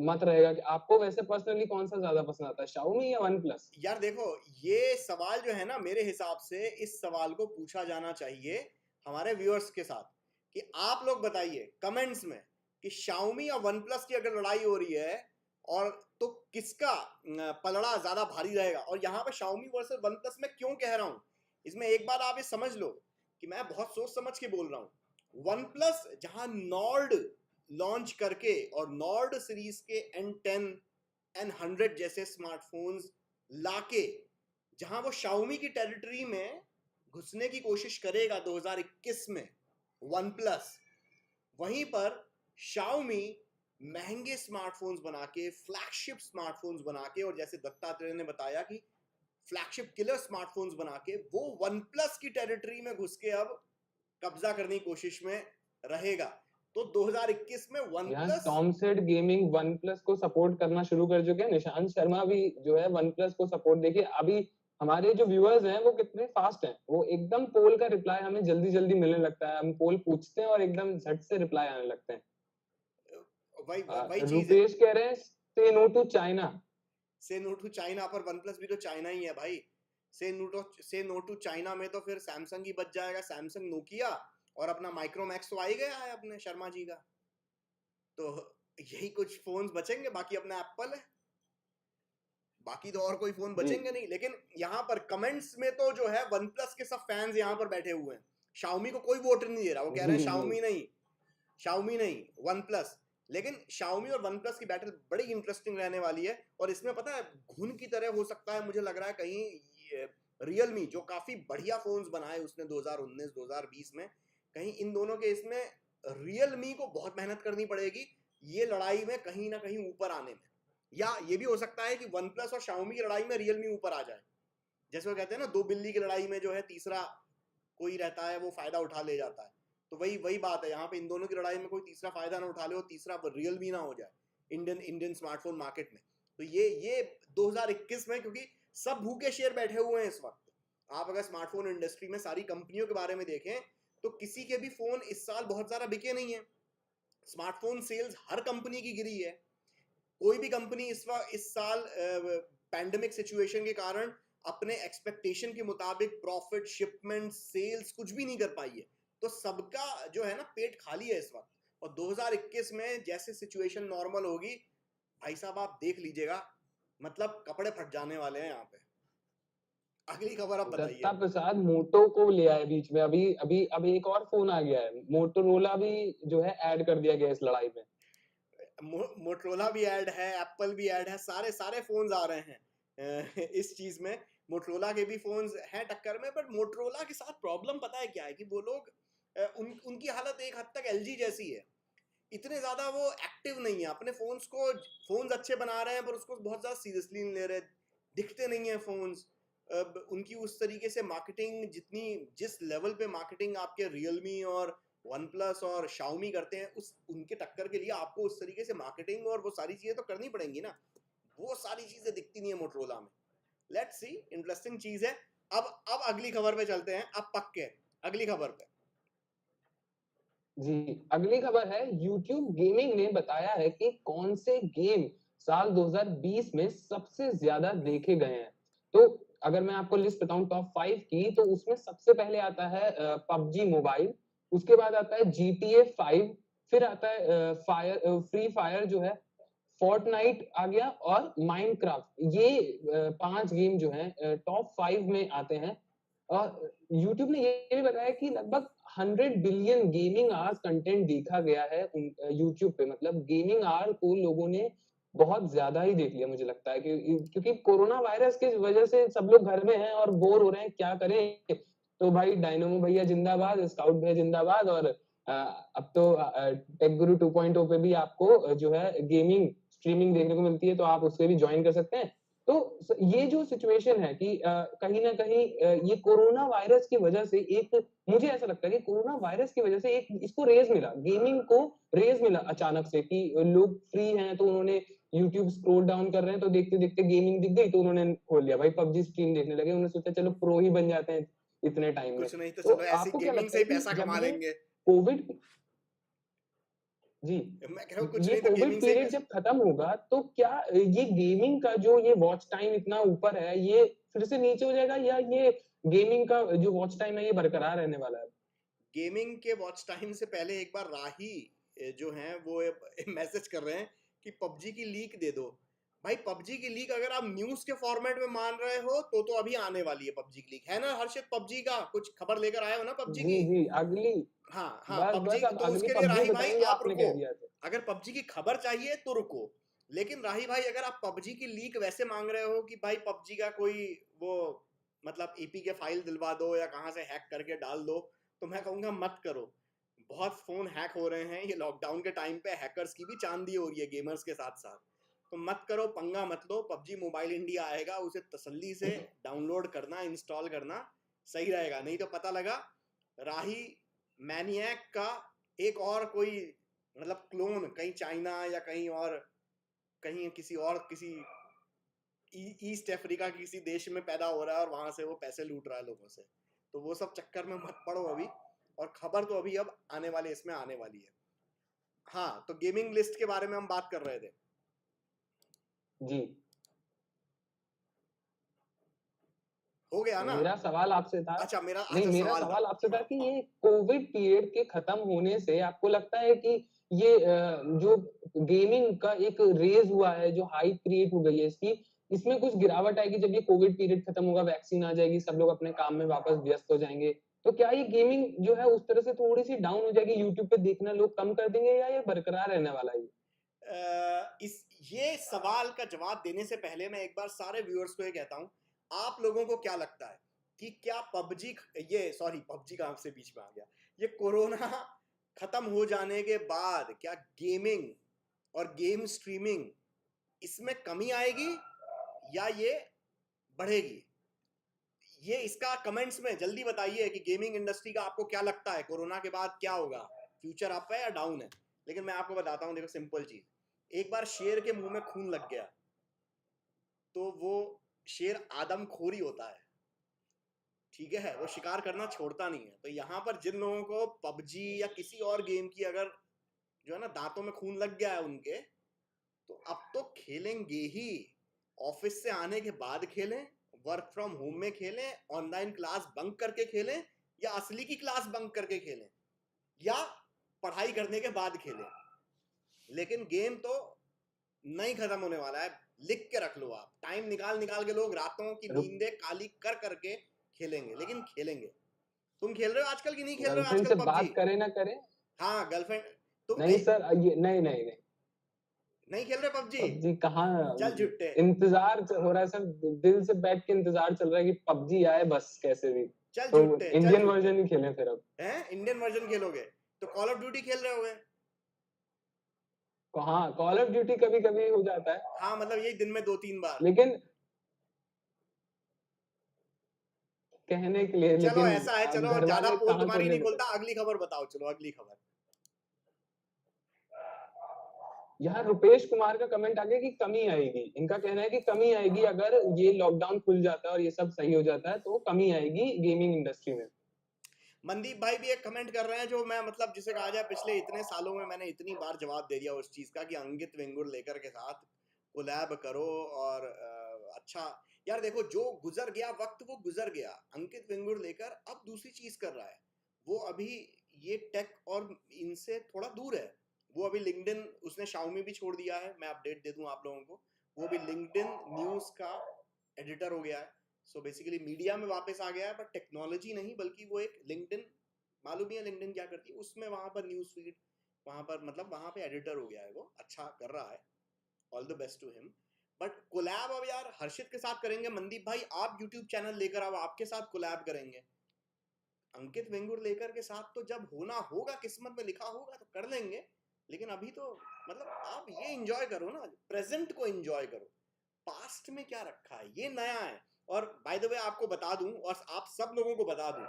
मत रहेगा कि आपको वैसे पर्सनली कौन सा ज्यादा पसंद आता है, Xiaomi या OnePlus? यार देखो, ये सवाल जो है ना, मेरे हिसाब से इस सवाल को पूछा जाना चाहिए हमारे व्यूअर्स के साथ कि आप लोग बताइए कमेंट्स में कि Xiaomi और OnePlus की अगर लड़ाई हो रही है और तो किसका पलड़ा ज्यादा भारी रहेगा। और यहाँ पे Xiaomi वर्सेस OnePlus में क्यों कह रहा हूँ, इसमें एक बात आप ये समझ लो कि मैं बहुत सोच समझ के बोल रहा हूँ। OnePlus जहां नॉर्ड लॉन्च करके और नॉर्ड सीरीज के N10, N100 जैसे स्मार्टफोन्स लाके, जहां वो Xiaomi की टेरिटरी में घुसने की कोशिश करेगा 2021 में वन प्लस, वहीं पर Xiaomi महंगे स्मार्टफोन्स बना के, फ्लैगशिप स्मार्टफोन्स बना के, और जैसे दत्तात्रेय ने बताया कि फ्लैगशिप किलर स्मार्टफोन्स बना के वो वन प्लस की टेरिटरी में घुस के अब कब्जा करने की कोशिश में रहेगा। तो 2021 में वन यहाँ प्लस, टॉमसेट गेमिंग OnePlus को सपोर्ट करना शुरू कर चुके हैं। निशांत शर्मा भी जो है OnePlus को सपोर्ट, देखिए अभी हमारे जो व्यूअर्स हैं वो कितने फास्ट हैं, वो एकदम पोल का रिप्लाई हमें जल्दी जल्दी मिलने लगता है। हम पोल पूछते हैं और एकदम झट से रिप्लाई आने लगते हैं। वही वही चीज है। रुपेश कह रहे हैं से नो टू चाइना। से नो टू चाइना, पर वन प्लस भी तो चाइना ही है भाई। से नो टू चाइना में तो फिर सैमसंग ही बच जाएगा, सैमसंग, नोकिया, और अपना माइक्रोमैक्स तो आ ही गया है अपने शर्मा जी का। तो यही कुछ फोन्स बचेंगे, बाकी अपना एप्पल है, बाकी तो और कोई फोन जी बचेंगे नहीं। लेकिन यहाँ पर कमेंट्स में तो जो है वन प्लस के सब फैंस यहाँ पर बैठे हुए हैं। Xiaomi को कोई वोट नहीं दे रहा, वो कह रहे हैं Xiaomi नहीं, Xiaomi नहीं, वन प्लस। लेकिन Xiaomi और वन प्लस की बैटल बड़ी इंटरेस्टिंग रहने वाली है। और इसमें पता है घुन की तरह हो सकता है, मुझे लग रहा है कहीं रियलमी जो काफी बढ़िया फोन्स बनाए उसने 2019-2020 में, कहीं इन दोनों के इसमें रियलमी को बहुत मेहनत करनी पड़ेगी ये लड़ाई में कहीं ना कहीं ऊपर आने में। या ये भी हो सकता है कि वन प्लस और Xiaomi की लड़ाई में रियलमी ऊपर आ जाए। जैसे वो कहते हैं ना, दो बिल्ली की लड़ाई में जो है तीसरा कोई रहता है वो फायदा उठा ले जाता है। तो वही वही बात है, यहाँ पे इन दोनों की लड़ाई में कोई तीसरा फायदा ना उठा ले और तीसरा रियलमी ना हो जाए इंडियन स्मार्टफोन मार्केट में। तो ये 2021 में, क्योंकि सब भूखे शेर बैठे हुए हैं इस वक्त। आप अगर स्मार्टफोन इंडस्ट्री में सारी कंपनियों के बारे में देखें तो किसी के भी फोन इस साल बहुत ज्यादा बिके नहीं है। स्मार्टफोन सेल्स हर कंपनी की गिरी है। कोई भी कंपनी इस साल पैंडेमिक सिचुएशन के कारण अपने एक्सपेक्टेशन के मुताबिक प्रॉफिट, शिपमेंट, सेल्स कुछ भी नहीं कर पाई है। तो सबका जो है ना पेट खाली है इस वक्त। और 2021 में जैसे सिचुएशन नॉर्मल होगी, भाई साहब आप देख लीजिएगा, मतलब कपड़े फट जाने वाले हैं यहाँ पे। अगली खबर आप दत्ता बताइए। प्रसाद मोटो को ले आए बीच में, अभी अभी अभी एक और फोन आ गया है, मोटोरोला भी जो है ऐड कर दिया गया इस लड़ाई में। मोटरोला भी ऐड है, एप्पल भी ऐड है, सारे सारे फोन्स आ रहे हैं इस चीज में। मोटरोला के भी फोन्स हैं टक्कर में, बट मोटरोला के साथ प्रॉब्लम पता है क्या है कि वो लोग उनकी हालत एक हद तक एलजी जैसी है। इतने ज्यादा वो एक्टिव नहीं है अपने फोन्स को। फोन्स अच्छे बना रहे हैं पर उसको बहुत ज्यादा सीरियसली नहीं ले रहे, दिखते नहीं है फोन्स। उनकी उस तरीके से मार्केटिंग, जितनी जिस लेवल पे मार्केटिंग आपके रियलमी और वन प्लस और शाओमी करते हैं, उस उनके टक्कर के लिए आपको उस तरीके से मार्केटिंग और वो सारी चीजें तो करनी पड़ेंगी ना। वो सारी चीजें दिखती नहीं है मोटरोला में। लेट्स सी, इंटरेस्टिंग चीज है। अब अगली खबर पे चलते हैं, अब पक्के अगली खबर पे। जी, अगली खबर है, YouTube गेमिंग ने बताया है कि कौन से गेम साल 2020 में सबसे ज्यादा देखे गए हैं। तो अगर मैं आपको लिस्ट बताऊं टॉप 5 की, तो उसमें सबसे पहले आता है पबजी मोबाइल, उसके बाद आता है GTA 5, फिर आता है फ्री फायर जो है, फोर्टनाइट आ गया और माइनक्राफ्ट। ये 5 गेम जो है टॉप 5 में आते हैं। और YouTube ने ये भी बताया कि लगभग 100 बिलियन गेमिंग आवर्स कंटेंट देखा गया है YouTube पे। मतलब गेमिंग आवर को लोगों ने बहुत ज्यादा ही देख लिया, मुझे लगता है कि क्योंकि कोरोना वायरस की वजह से सब लोग घर में हैं और बोर हो रहे हैं, क्या करें। तो भाई डायनामो भैया जिंदाबाद, स्काउट भैया जिंदाबाद, और अब तो टेक गुरु 2.0 पे भी आपको जो है गेमिंग स्ट्रीमिंग देखने को मिलती है, तो आप उससे भी ज्वाइन कर सकते हैं। तो ये जो सिचुएशन है कि कहीं ना कहीं ये कोरोना वायरस की वजह से एक, मुझे ऐसा लगता है कि कोरोना वायरस की वजह से एक इसको रेज मिला, गेमिंग को रेज मिला अचानक से, कि लोग फ्री हैं तो उन्होंने यूट्यूब स्क्रॉल डाउन कर रहे हैं तो देखते देखते गेमिंग दिख गई, तो उन्होंने खोल लिया भाई पबजी स्ट्रीम देखने लगे। उन्होंने सोचा चलो प्रो ही बन जाते हैं इतने टाइम में। कुछ नहीं तो तो चलो ऐसी आपको क्या गेमिंग लगता से है ही कि पैसा जब कमा ये लेंगे। कोविड, जी, मैं कह रहा हूँ कुछ ये नहीं तो कोविड गेमिंग से ही पीरियड पैसा। जब खत्म होगा तो क्या ये गेमिंग का जो ये वॉच टाइम इतना ऊपर है, ये फिर से नीचे हो जाएगा, या ये गेमिंग का जो वॉच टाइम है ये बरकरार रहने वाला है? गेमिंग के वॉच टाइम से पहले एक बार राही जो हैं वो मैसेज कर रहे हैं कि पबजी की लीक दे दो। भाई पबजी की लीक अगर आप न्यूज के फॉर्मेट में मान रहे हो तो अभी आने वाली है पबजी की लीक, है ना हर्षित? पबजी का कुछ खबर लेकर आए हो ना पबजी जी की? जी, अगली, हाँ हाँ, बस पबजी बस अब तो अगली उसके लिए पबजी राही भाई बताएंगे, आप आपने रुको। कह दिया तो। अगर पबजी की खबर चाहिए तो रुको। लेकिन राही भाई अगर आप पबजी की लीक वैसे मांग रहे हो कि भाई पबजी का कोई वो मतलब ईपी के फाइल दिलवा दो या कहाँ से हैक करके डाल दो, तो मैं कहूँगा मत करो। बहुत फोन हैक हो रहे हैं, ये लॉकडाउन के टाइम पे हैकर्स की भी चांदी हो रही है गेमर्स के साथ साथ। तो मत करो, पंगा मत लो। पबजी मोबाइल इंडिया आएगा, उसे तसल्ली से डाउनलोड करना, इंस्टॉल करना सही रहेगा। नहीं तो पता लगा राही मैनियक का एक और कोई मतलब क्लोन कहीं चाइना या कहीं और, कहीं किसी और किसी ईस्ट अफ्रीका के किसी देश में पैदा हो रहा है और वहां से वो पैसे लूट रहा है लोगों से। तो वो सब चक्कर में मत पड़ो अभी। और खबर तो अभी अब आने वाले इसमें आने वाली है। हाँ, तो गेमिंग लिस्ट के बारे में हम बात कर रहे थे। जी, हो गया ना? मेरा सवाल आपसे था, अच्छा मेरा, नहीं अच्छा मेरा सवाल था। सवाल आपसे था हाँ कि हाँ। ये कोविड पीरियड के खत्म होने से आपको लगता है कि ये जो गेमिंग का एक रेज हुआ है, जो हाइप क्रिएट हो गई है इसकी, इसमें कुछ गिरावट आएगी जब ये कोविड पीरियड खत्म होगा, वैक्सीन आ जाएगी, सब लोग अपने काम में वापस व्यस्त हो जाएंगे, तो क्या ये गेमिंग जो है उस तरह से थोड़ी सी डाउन हो जाएगी, यूट्यूब पे देखना लोग कम कर देंगे, या ये बरकरार रहने वाला है? इस ये सवाल का जवाब देने से पहले मैं एक बार सारे व्यूअर्स को ये कहता हूं, आप लोगों को क्या लगता है कि क्या पबजी, ये सॉरी पबजी का आपसे बीच में आ गया, ये कोरोना खत्म हो जाने के बाद क्या गेमिंग और गेम स्ट्रीमिंग इसमें कमी आएगी या ये बढ़ेगी? ये इसका कमेंट्स में जल्दी बताइए कि गेमिंग इंडस्ट्री का आपको क्या लगता है, कोरोना के बाद क्या होगा, फ्यूचर अप है या डाउन है? लेकिन मैं आपको बताता हूं, देखो सिंपल चीज, एक बार शेर के मुंह में खून लग गया तो वो शेर आदमखोरी होता है, ठीक है, वो शिकार करना छोड़ता नहीं है। तो यहाँ पर जिन लोगों को पबजी या किसी और गेम की अगर जो है ना दांतों में खून लग गया है उनके, तो अब तो खेलेंगे ही। ऑफिस से आने के बाद खेलें, वर्क फ्रॉम होम में खेलें, ऑनलाइन क्लास बंक करके खेलें, या असली की क्लास बंक करके खेलें, या पढ़ाई करने के बाद खेलें। लेकिन गेम तो नहीं खत्म होने वाला है, लिख के रख लो आप। टाइम निकाल निकाल के लोग रातों की नींदें काली कर करके खेलेंगे, लेकिन खेलेंगे। तुम खेल रहे हो आजकल कि नहीं खेल रहे हो गर्लफ्रेंड आजकल से पबजी? बात करे ना करे। हाँ गर्लफ्रेंड, तुम नहीं सर, ये नहीं नहीं नहीं, नहीं खेल रहे पबजी? पबजी कहाँ। चल झुट्टे, इंतजार हो रहा है सर, दिल से बैठ के इंतजार चल रहा है कि पबजी आए बस कैसे भी। चल तो झुट्टे, चल इंडियन झुट्टे। वर्जन ही खेलें फिर अब। हैं इंडियन वर्जन खेलोगे तो कॉल ऑफ ड्यूटी खेल रहे होगे। हाँ, कॉल ऑफ ड्यूटी कभी कभी हो जाता है, हाँ मतलब यही दिन में 2-3 बार। लेकिन कहने के लिए, चलो लेकिन ऐसा है, चलो घर ज्यादा वाले पोल कहाँ तुम्हारी खेलने नहीं देते। खोलता, अगली खबर बताओ। चलो अगली खबर। यहाँ रुपेश कुमार का कमेंट आ गया कि कमी आएगी। इनका कहना है कि कमी आएगी अगर ये लॉकडाउन खुल जाता है और ये सब सही हो जाता है, तो कमी आएगी गेमिंग इंडस्ट्री में। मनदीप भाई भी एक कमेंट कर रहे हैं जो मैं मतलब जिसे कहा जाए पिछले इतने सालों में मैंने इतनी बार जवाब दे दिया उस चीज का कि अंकित वेंगुर लेकर के साथ कोलैब करो। और अच्छा यार देखो, जो गुजर गया वक्त वो गुजर गया। अंकित वेंगुर लेकर अब दूसरी चीज कर रहा है। वो अभी ये टेक और इनसे थोड़ा दूर है। वो अभी लिंक्डइन, उसने शाओमी भी छोड़ दिया है, मैं अपडेट दे दूं आप लोगों को। वो भी लिंक्डइन न्यूज का एडिटर हो गया है। सो बेसिकली मीडिया में वापस आ गया है, पर टेक्नोलॉजी नहीं, बल्कि वो एक लिंक्डइन, मालूम ही है लिंक्डइन क्या करती है, उसमें वहां पर न्यूज फीड, वहां पर मतलब वहां पे एडिटर हो गया है। वो अच्छा कर रहा है, all the best to him. But collab अब यार हर्षित के साथ करेंगे। मनदीप भाई आप यूट्यूब चैनल लेकर आओ, आपके साथ कोलैब करेंगे। अंकित वेंगुर लेकर के साथ तो जब होना होगा, किस्मत में लिखा होगा तो कर लेंगे। लेकिन अभी तो मतलब आप ये एंजॉय करो ना, प्रेजेंट को एंजॉय करो। पास्ट में क्या रखा है, ये नया है। और बाय द वे आपको बता दूं और आप सब लोगों को बता दूं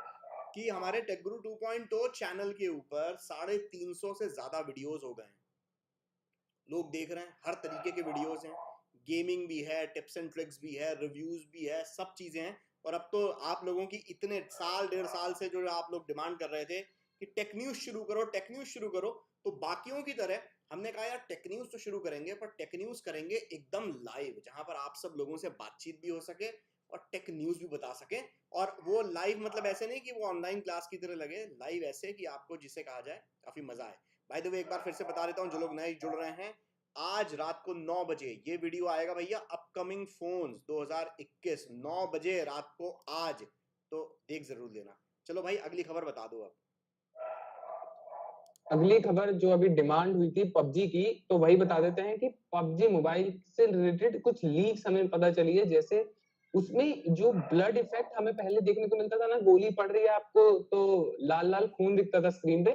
कि हमारे टेकगुरु 2.0 चैनल के ऊपर 350 से ज्यादा वीडियोस हो गए हैं। लोग देख रहे हैं, हर तरीके के वीडियोस हैं। गेमिंग भी है, टिप्स एंड ट्रिक्स भी है, रिव्यूज भी है, सब चीजें हैं। और अब तो आप लोगों की इतने साल 1.5 साल से जो आप लोग डिमांड कर रहे थे कि टेक न्यूज शुरू करो, टेक न्यूज शुरू करो, तो बाकियों की तरह हमने कहा यार टेक न्यूज तो शुरू करेंगे, पर टेक न्यूज करेंगे एकदम लाइव, जहां पर आप सब लोगों से बातचीत भी हो सके और टेक न्यूज भी बता सके। और वो लाइव मतलब ऐसे नहीं कि वो ऑनलाइन क्लास की तरह लगे, लाइव ऐसे कि आपको जिसे कहा जाए काफी मजा आए। बाय द वे एक बार फिर से बता देता हूँ जो लोग नए जुड़ रहे हैं, आज रात को 9 बजे ये वीडियो आएगा भैया, अपकमिंग फोन्स 2021 9 बजे रात को आज, तो देख जरूर लेना। चलो भाई अगली खबर बता दो अब। अगली खबर जो अभी डिमांड हुई थी पबजी की, तो वही बता देते हैं कि पबजी मोबाइल से रिलेटेड कुछ लीक्स हमें पता चली है। जैसे उसमें जो ब्लड इफेक्ट हमें पहले देखने को मिलता था ना, गोली पड़ रही है आपको तो लाल लाल खून दिखता था स्क्रीन पे,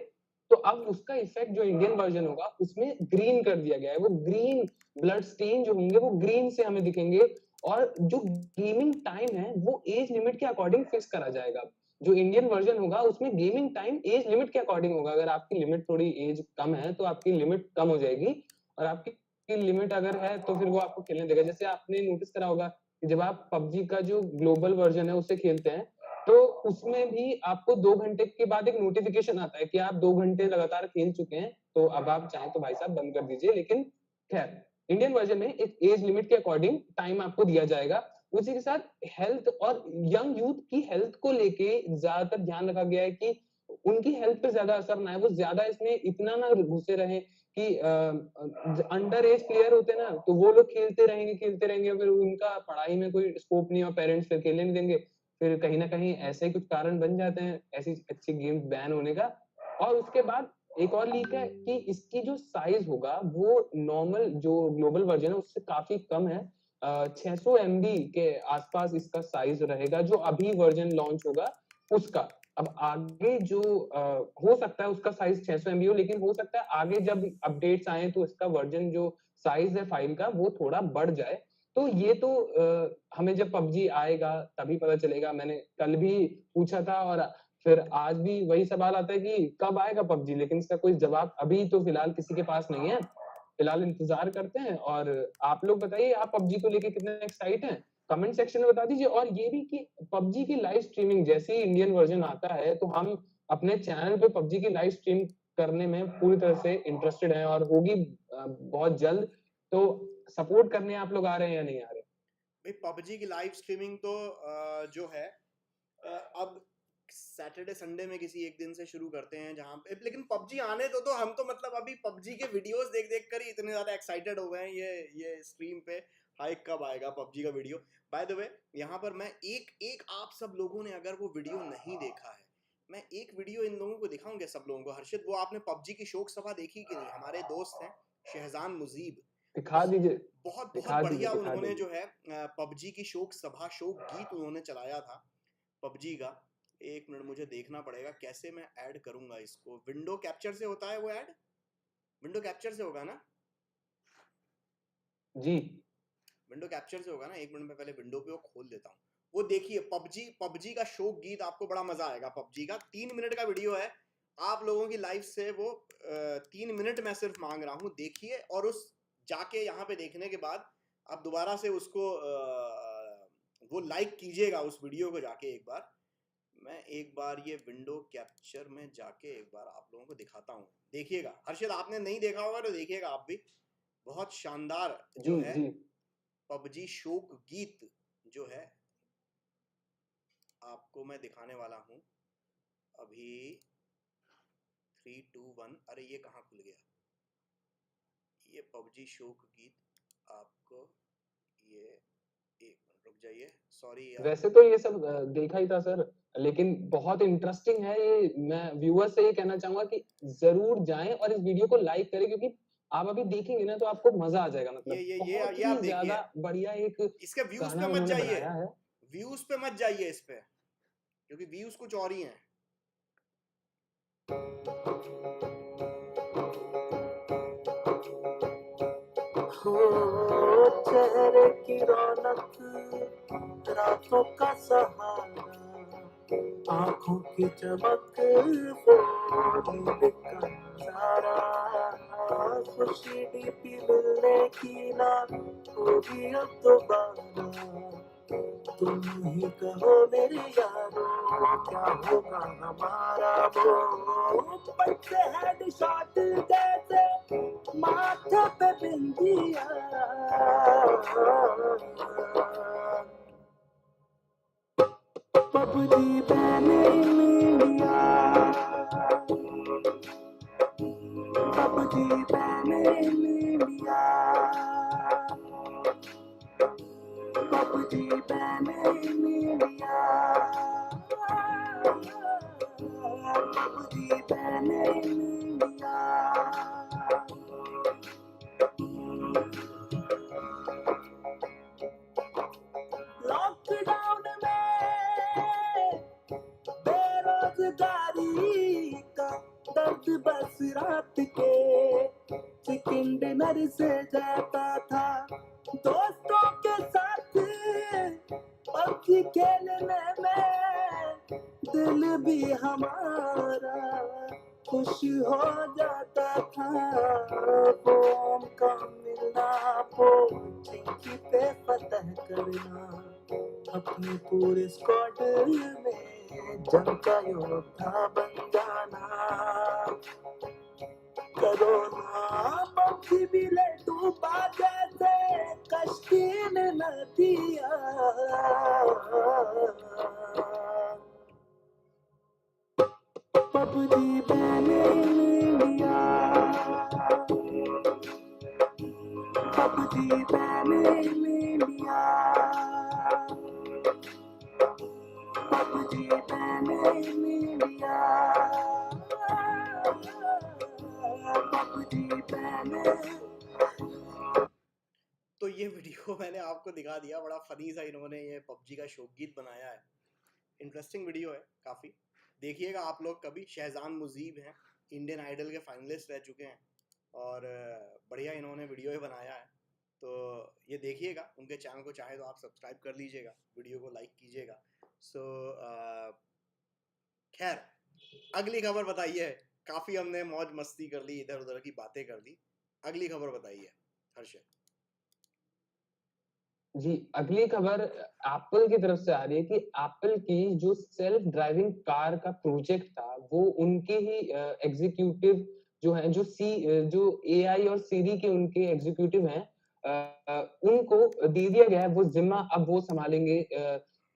तो अब उसका इफेक्ट जो इंडियन वर्जन होगा उसमें ग्रीन कर दिया गया है। वो ग्रीन ब्लड स्टेन जो होंगे वो ग्रीन से हमें दिखेंगे। और जो गेमिंग टाइम है वो एज लिमिट के अकॉर्डिंग फिक्स करा जाएगा। जो इंडियन वर्जन होगा उसमें गेमिंग टाइम एज लिमिट के अकॉर्डिंग होगा। अगर आपकी लिमिट थोड़ी एज कम है तो आपकी लिमिट कम हो जाएगी, और आपकी लिमिट अगर है तो फिर वो आपको खेलने देगा। जैसे आपने नोटिस करा होगा कि जब आप पबजी का जो ग्लोबल वर्जन है उससे खेलते हैं, तो उसमें भी आपको 2 घंटे के बाद एक नोटिफिकेशन आता है कि आप 2 घंटे लगातार खेल चुके हैं, तो अब आप चाहें तो भाई साहब बंद कर दीजिए। लेकिन खैर, इंडियन वर्जन में एक एज लिमिट के अकॉर्डिंग टाइम आपको दिया जाएगा। उसी के साथ हेल्थ और यंग यूथ की हेल्थ को लेके ज्यादातर ध्यान रखा गया है कि उनकी हेल्थ पे ज्यादा असर ना है, वो ज्यादा इसमें इतना ना घुसे रहे कि अंडर एज प्लेयर होते ना, तो वो लोग खेलते रहेंगे, फिर उनका पढ़ाई में कोई स्कोप नहीं और पेरेंट्स फिर खेलने नहीं देंगे। फिर कहीं ना कहीं ऐसे कुछ कारण बन जाते हैं ऐसी अच्छी गेम्स बैन होने का। और उसके बाद एक और लीक है कि इसकी जो साइज होगा वो नॉर्मल जो ग्लोबल वर्जन है उससे काफी कम है। 600 MB के आसपास इसका साइज रहेगा जो अभी वर्जन लॉन्च होगा उसका। अब आगे जो हो सकता है उसका साइज 600 MB हो, लेकिन हो सकता है आगे जब अपडेट्स आए तो इसका वर्जन जो साइज है फाइल का वो थोड़ा बढ़ जाए। तो ये तो हमें जब पबजी आएगा तभी पता चलेगा। मैंने कल भी पूछा था और फिर आज भी वही सवाल आता है कि कब आएगा पबजी, लेकिन इसका कोई जवाब अभी तो फिलहाल किसी के पास नहीं है। फिलहाल इंतजार करते हैं। और आप लोग बताइए, आप पबजी को लेके कितने एक्साइट हैं, कमेंट सेक्शन में बता दीजिए। और ये भी कि पबजी की लाइव स्ट्रीमिंग जैसे ही इंडियन वर्जन आता है तो हम अपने चैनल पे पबजी की लाइव स्ट्रीम करने में पूरी तरह से इंटरेस्टेड हैं और होगी बहुत जल्द। तो सपोर्ट करने आप लोग आ रहे हैं या नहीं आ रहे? भाई पबजी की लाइव स्ट्रीमिंग तो जो है अब सैटरडे संडे में किसी एक दिन से शुरू करते हैं जहां पे, लेकिन पबजी आने तो हम तो मतलब अभी पबजी के वीडियोस देख देख कर ही इतने ज्यादा एक्साइटेड हो गए हैं ये स्ट्रीम पे हाई कब आएगा पबजी का वीडियो। बाय द वे यहाँ पर मैं एक एक आप सब लोगों ने अगर वो वीडियो नहीं देखा है, मैं एक वीडियो इन लोगों को दिखाऊंगा सब लोगों को। हर्षित वो आपने पबजी की शोक सभा देखी कि नहीं? हमारे दोस्त हैं शहजान मुजीब, दिखा दीजिए, बहुत बहुत दिखा दीजिए, बढ़िया दिखा उन्होंने दीजिए। जो है पबजी की शोक सभा शोक गीत उन्होंने चलाया था पबजी का। एक मिनट मुझे देखना पड़ेगा कैसे मैं ऐड करूंगा इसको। विंडो कैप्चर से होता है वो ऐड? विंडो कैप्चर से होगा ना? जी विंडो कैप्चर से होगा ना? एक मिनट में पहले विंडो पे वो खोल देता हूँ। वो देखिए पबजी पबजी का शोक गीत, आपको बड़ा मजा आएगा। पबजी का 3 मिनट का वीडियो है, आप लोगों की लाइफ से वो 3 मिनट मैं सिर्फ मांग रहा हूँ, देखिए। और उस जाके यहाँ पे देखने के बाद आप दोबारा से उसको वो लाइक कीजिएगा उस वीडियो को जाके एक बार। मैं एक बार ये विंडो कैप्चर में जाके एक बार आप लोगों को दिखाता हूँ, देखिएगा। हर्षित आपने नहीं देखा होगा तो देखिएगा आप भी, बहुत शानदार जो जी है जी। पबजी शोक गीत जो है आपको मैं दिखाने वाला हूँ अभी। 3 2 1, अरे ये कहाँ खुल गया? ये पबजी शोक गीत आपको, ये एक मिनट रुक जाइए, सॉरी यार। वैसे तो ये सब देखा ही था सर, लेकिन बहुत इंटरेस्टिंग है ये। मैं व्यूअर्स से ये कहना चाहूंगा कि जरूर जाएं और इस वीडियो को लाइक करें, क्योंकि आप अभी देखेंगे ना तो आपको मजा आ जाएगा। ये मतलब ये ये बहुत ये ही आप देखिए, ज्यादा बढ़िया एक इसके व्यूज पे गाना मत उन्होंने जाइए, बनाया है। व्यूज पे मत जाइए इस पे, क्योंकि व्यूज कुछ और ही हैं। हो चेहरे की रौनक, रातों का सहारा, आंखों की चमक, वो नींद का नजारा, खुशी डीपी मिलने की ना होगी अब दोबारा। तुम ही कहो मेरे यारो, क्या होगा हमारा वो। बच्चे हेडशॉट जैसे माथे पे बिंदिया, पबजी मैंने इंडिया, पबजी मैंने इंडिया, पबजी मैंने इंडिया, पबजी मैंने इंडिया। लॉकडाउन में बेरोजगारी का दर्द बस रात के चिकन डिनर से जाता था दोस्तों के साथ, पबजी खेलने में दिल भी हमारा खुश हो जाता था। फोम का मिलना, चिंकी पे फतह करना, अपने पूरे स्क्वाड में जंग का योद्धा बन जाना। कोरोना पबजी भी ले डूबा जैसे कश्ती ने नदिया, पबजी मैंने इंडिया, पबजी मैंने इंडिया, पबजी मैंने इंडिया, पबजी मैंने। तो ये वीडियो मैंने आपको दिखा दिया, बड़ा फनी सा इन्होंने ये पबजी का शोक गीत बनाया है। इंटरेस्टिंग वीडियो है काफी, देखिएगा आप लोग कभी। शहजान मुजीब हैं, इंडियन आइडल के फाइनलिस्ट रह चुके हैं, और बढ़िया इन्होंने वीडियो ही बनाया है। तो ये देखिएगा, उनके चैनल को चाहे तो आप सब्सक्राइब कर लीजिएगा, वीडियो को लाइक कीजिएगा। सो खैर अगली खबर बताइए। काफी हमने मौज मस्ती कर ली, इधर उधर की बातें कर ली, अगली खबर बताइए हर्षित। जी, अगली खबर एप्पल की तरफ से आ रही है कि एप्पल की जो सेल्फ ड्राइविंग कार का प्रोजेक्ट था, वो उनके ही एग्जीक्यूटिव जो है, जो एआई और सीरी के उनके एग्जीक्यूटिव हैं, उनको दे दिया गया है वो जिम्मा, अब वो संभालेंगे।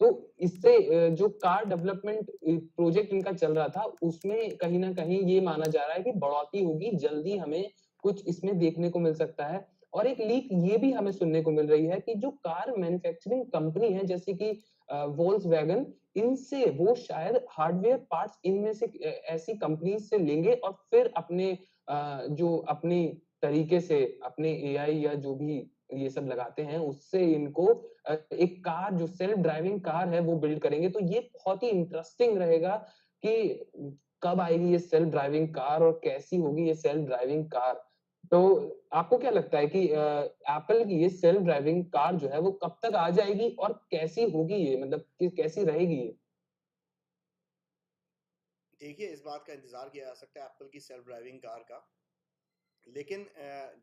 तो इससे जो कार डेवलपमेंट प्रोजेक्ट इनका चल रहा था उसमें कहीं ना कहीं ये माना जा रहा है कि बढ़ोतरी होगी, जल्दी हमें कुछ इसमें देखने को मिल सकता है। और एक लीक ये भी हमें सुनने को मिल रही है कि जो कार मैन्युफैक्चरिंग कंपनी है जैसे कि वोल्क्सवैगन, इनसे वो शायद हार्डवेयर पार्ट्स इनमें से ऐसी कंपनी से लेंगे और फिर अपने जो अपनी तरीके से अपने एआई या जो भी ये सब लगाते हैं उससे इनको एक कार जो सेल्फ ड्राइविंग कार है वो बिल्ड करेंगे। तो ये बहुत ही इंटरेस्टिंग रहेगा कि कब आएगी ये सेल्फ ड्राइविंग कार और कैसी होगी ये सेल्फ ड्राइविंग कार। तो आपको क्या लगता है कि एप्पल की ये सेल्फ ड्राइविंग कार जो है वो कब तक आ जाएगी और कैसी होगी ये, मतलब कि कैसी रहेगी ये? देखिए, इस बात का इंतजार किया जा सकता है एप्पल की सेल्फ ड्राइविंग कार का, लेकिन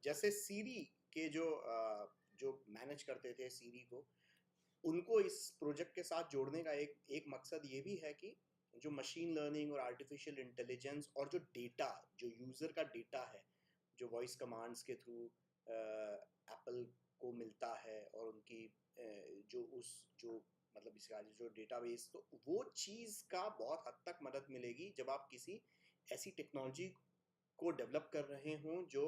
जैसे सीरी के जो मैनेज करते थे सीरी को, उनको इस प्रोजेक्ट के साथ जोड़ने का एक मकसद ये भी है कि जो मशीन लर्निंग और आर्टिफिशियल इंटेलिजेंस और जो डेटा, जो यूज़र का डेटा है, जो वॉइस कमांड्स के थ्रू एप्पल को मिलता है, और उनकी जो मतलब इसका जो डेटाबेस, तो वो चीज़ का बहुत हद तक मदद मिलेगी जब आप किसी ऐसी टेक्नोलॉजी को डेवलप कर रहे हों जो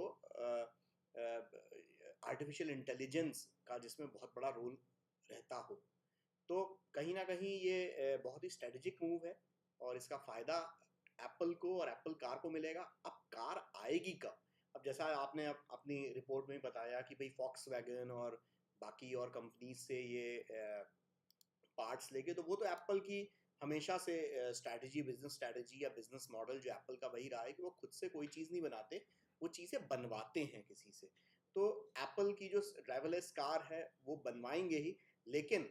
आर्टिफिशियल इंटेलिजेंस का जिसमें बहुत बड़ा रोल रहता हो। तो कहीं ना कहीं ये बहुत ही स्ट्रेटेजिक मूव है, और इसका फ़ायदा एप्पल को और एप्पल कार को मिलेगा। अब कार आएगी कब? अब जैसा आपने अपनी रिपोर्ट में बताया कि भाई फॉक्सवैगन और बाकी और कंपनीज से ये पार्ट्स लेके, तो वो तो एप्पल की हमेशा से स्ट्रैटेजी, बिजनेस स्ट्रैटेजी या बिजनेस मॉडल जो एप्पल का वही रहा है कि वो खुद से कोई चीज़ नहीं बनाते, वो चीज़ें बनवाते हैं किसी से। तो एप्पल की जो ड्राइवरलेस कार है वो बनवाएंगे ही, लेकिन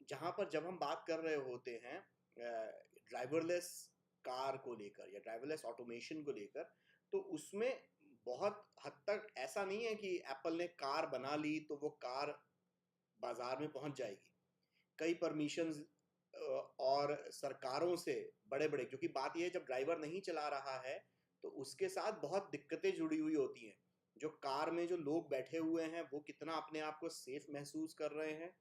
जहाँ पर जब हम बात कर रहे होते हैं ड्राइवरलेस कार को लेकर या ड्राइवरलेस ऑटोमेशन को लेकर, तो उसमें बहुत हद तक ऐसा नहीं है कि एप्पल ने कार बना ली तो वो कार बाजार में पहुंच जाएगी। कई परमिशंस और सरकारों से बड़े बड़े, क्योंकि बात यह है जब ड्राइवर नहीं चला रहा है तो उसके साथ बहुत दिक्कतें जुड़ी हुई होती हैं। जो कार में जो लोग बैठे हुए हैं वो कितना अपने आप को सेफ महसूस कर रहे हैं,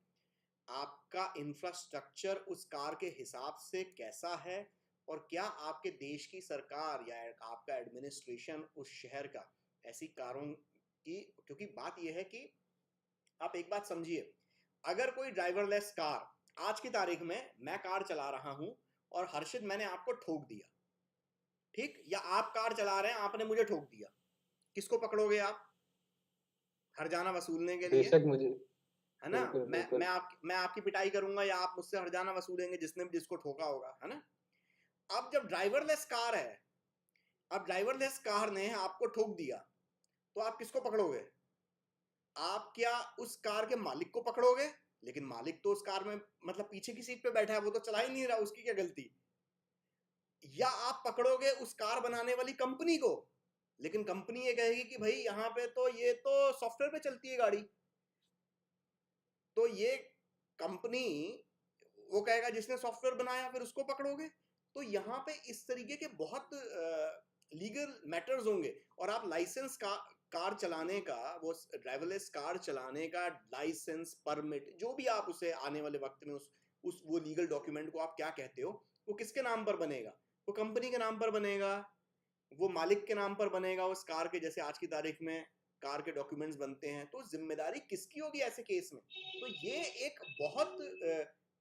आपका इंफ्रास्ट्रक्चर उस कार के हिसाब से कैसा है, और क्या आपके देश की सरकार या आपका एडमिनिस्ट्रेशन उस शहर का ऐसी कारों की, क्योंकि बात यह है कि आप एक बात समझिए, अगर कोई ड्राइवरलेस कार आज की तारीख में, मैं कार चला रहा हूं और हर्षित मैंने आपको ठोक दिया, ठीक, या आप कार चला रहे हैं आपने मुझे ठोक दिया, किसको पकड़ोगे आप हर्जाना वसूलने के लिए? बेशक मुझे है ना? बिल्कुल बिल्कुल मैं आपकी पिटाई करूंगा या आप मुझसे हर्जाना वसूलेंगे जिसने भी जिसको ठोका होगा, है ना? अब जब ड्राइवरलेस कार है, अब ड्राइवरलेस कार ने आपको ठोक दिया, तो आप किसको पकड़ोगे? आप क्या उस कार के मालिक को पकड़ोगे? लेकिन मालिक तो उस कार में मतलब पीछे की सीट पे बैठा है, वो तो चला ही नहीं रहा, उसकी क्या गलती? या आप पकड़ोगे उस कार बनाने वाली कंपनी को, लेकिन कंपनी ये कहेगी कि भाई यहाँ पे तो ये तो सॉफ्टवेयर पे चलती है गाड़ी, तो ये कंपनी, वो कहेगा जिसने सॉफ्टवेयर बनाया, फिर उसको पकड़ोगे। तो यहाँ पे इस तरीके के बहुत लीगल मैटर्स होंगे, और आप लाइसेंस का कार चलाने का, वो ड्राइवरलेस कार चलाने का लाइसेंस, परमिट, जो भी आप उसे आने वाले वक्त में उस वो लीगल डॉक्यूमेंट को आप क्या कहते हो, वो किसके नाम पर बनेगा? वो कंपनी के नाम पर बनेगा, वो मालिक के नाम पर बनेगा उस कार के, जैसे आज की तारीख में कार के डॉक्यूमेंट्स बनते हैं। तो जिम्मेदारी किसकी होगी ऐसे केस में? तो ये एक बहुत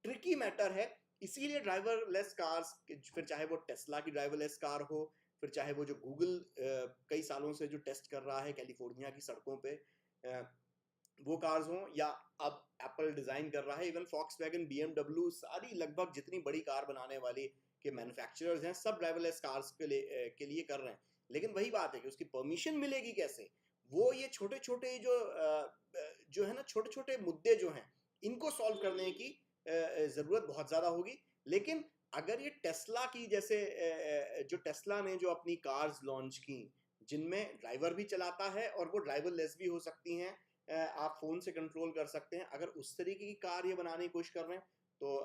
ट्रिकी मैटर है। इसीलिए ड्राइवरलेस कार्स, फिर चाहे वो टेस्ला की ड्राइवरलेस कार हो, फिर चाहे वो जो गूगल कई सालों से जो टेस्ट कर रहा है कैलिफोर्निया की सड़कों पे, वो कार्स हों, या अब एप्पल डिजाइन कर रहा है, इवन फॉक्सवैगन, बीएमडब्ल्यू, सारी लगभग जितनी बड़ी कार बनाने वाली के मैन्युफैक्चरर्स हैं, सब ड्राइवरलेस कार्स के लिए कर रहे हैं। लेकिन वही बात है कि उसकी परमिशन मिलेगी कैसे? वो ये छोटे छोटे जो है ना, छोटे छोटे मुद्दे जो हैं, इनको सॉल्व करने की ज़रूरत बहुत ज़्यादा होगी। लेकिन अगर ये टेस्ला की जैसे जो टेस्ला ने जो अपनी कार्स लॉन्च की, जिनमें ड्राइवर भी चलाता है और वो ड्राइवरलेस भी हो सकती हैं, आप फ़ोन से कंट्रोल कर सकते हैं, अगर उस तरीके की कार ये बनाने की कोशिश कर रहे हैं, तो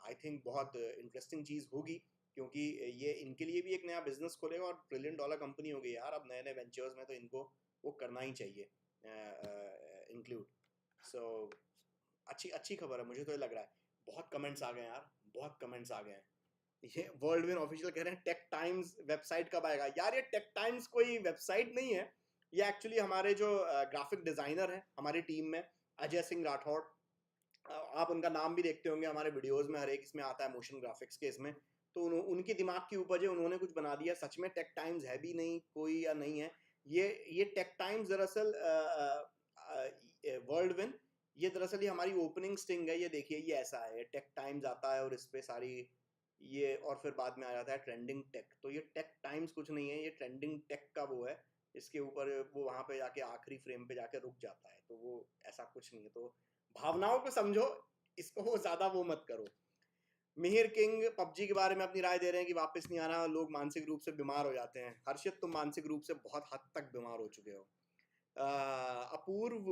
आई थिंक बहुत इंटरेस्टिंग चीज़ होगी, क्योंकि ये इनके लिए भी एक नया बिजनेस खोलेगा, और $1 ट्रिलियन कंपनी हो गई यार, अब नए नए वेंचर्स में तो इनको वो करना ही चाहिए इंक्लूड। सो अच्छी अच्छी खबर है, मुझे तो ये लग रहा है। बहुत कमेंट्स आ गए यार, बहुत कमेंट्स आ गए हैं। ये वर्ल्ड विन ऑफिशियल कह रहे हैं टेक टाइम्स वेबसाइट कब आएगा। यार ये टेक टाइम्स कोई वेबसाइट नहीं है, ये एक्चुअली हमारे जो ग्राफिक डिजाइनर हैं हमारी टीम में, अजय सिंह राठौड़, आप उनका नाम भी देखते होंगे हमारे वीडियोस में, हर एक इसमें आता है मोशन ग्राफिक्स के इसमें। तो उनके दिमाग की उपज है, उन्होंने कुछ बना दिया। सच में टेक टाइम्स है भी नहीं कोई या नहीं है, ये टेक टाइम्स दरअसल वर्ल्ड विन, ये दरअसल ये हमारी ओपनिंग स्टिंग है। ये देखिए ये ऐसा है, टेक टाइम्स आता है और इस पे सारी ये, और फिर बाद में आ जाता है ट्रेंडिंग टेक। तो ये टेक टाइम्स कुछ नहीं है, ये ट्रेंडिंग टेक का वो है, इसके ऊपर वो वहां पे जाके आखिरी फ्रेम पे जाके रुक जाता है। तो वो ऐसा कुछ नहीं है, तो भावनाओं को समझो, इसको वो ज्यादा वो मत करो। मिहिर किंग पबजी के बारे में अपनी राय दे रहे हैं कि वापस नहीं आना, लोग मानसिक रूप से बीमार हो जाते हैं। हर्षित तुम मानसिक रूप से बहुत हद तक बीमार हो चुके हो। अपूर्व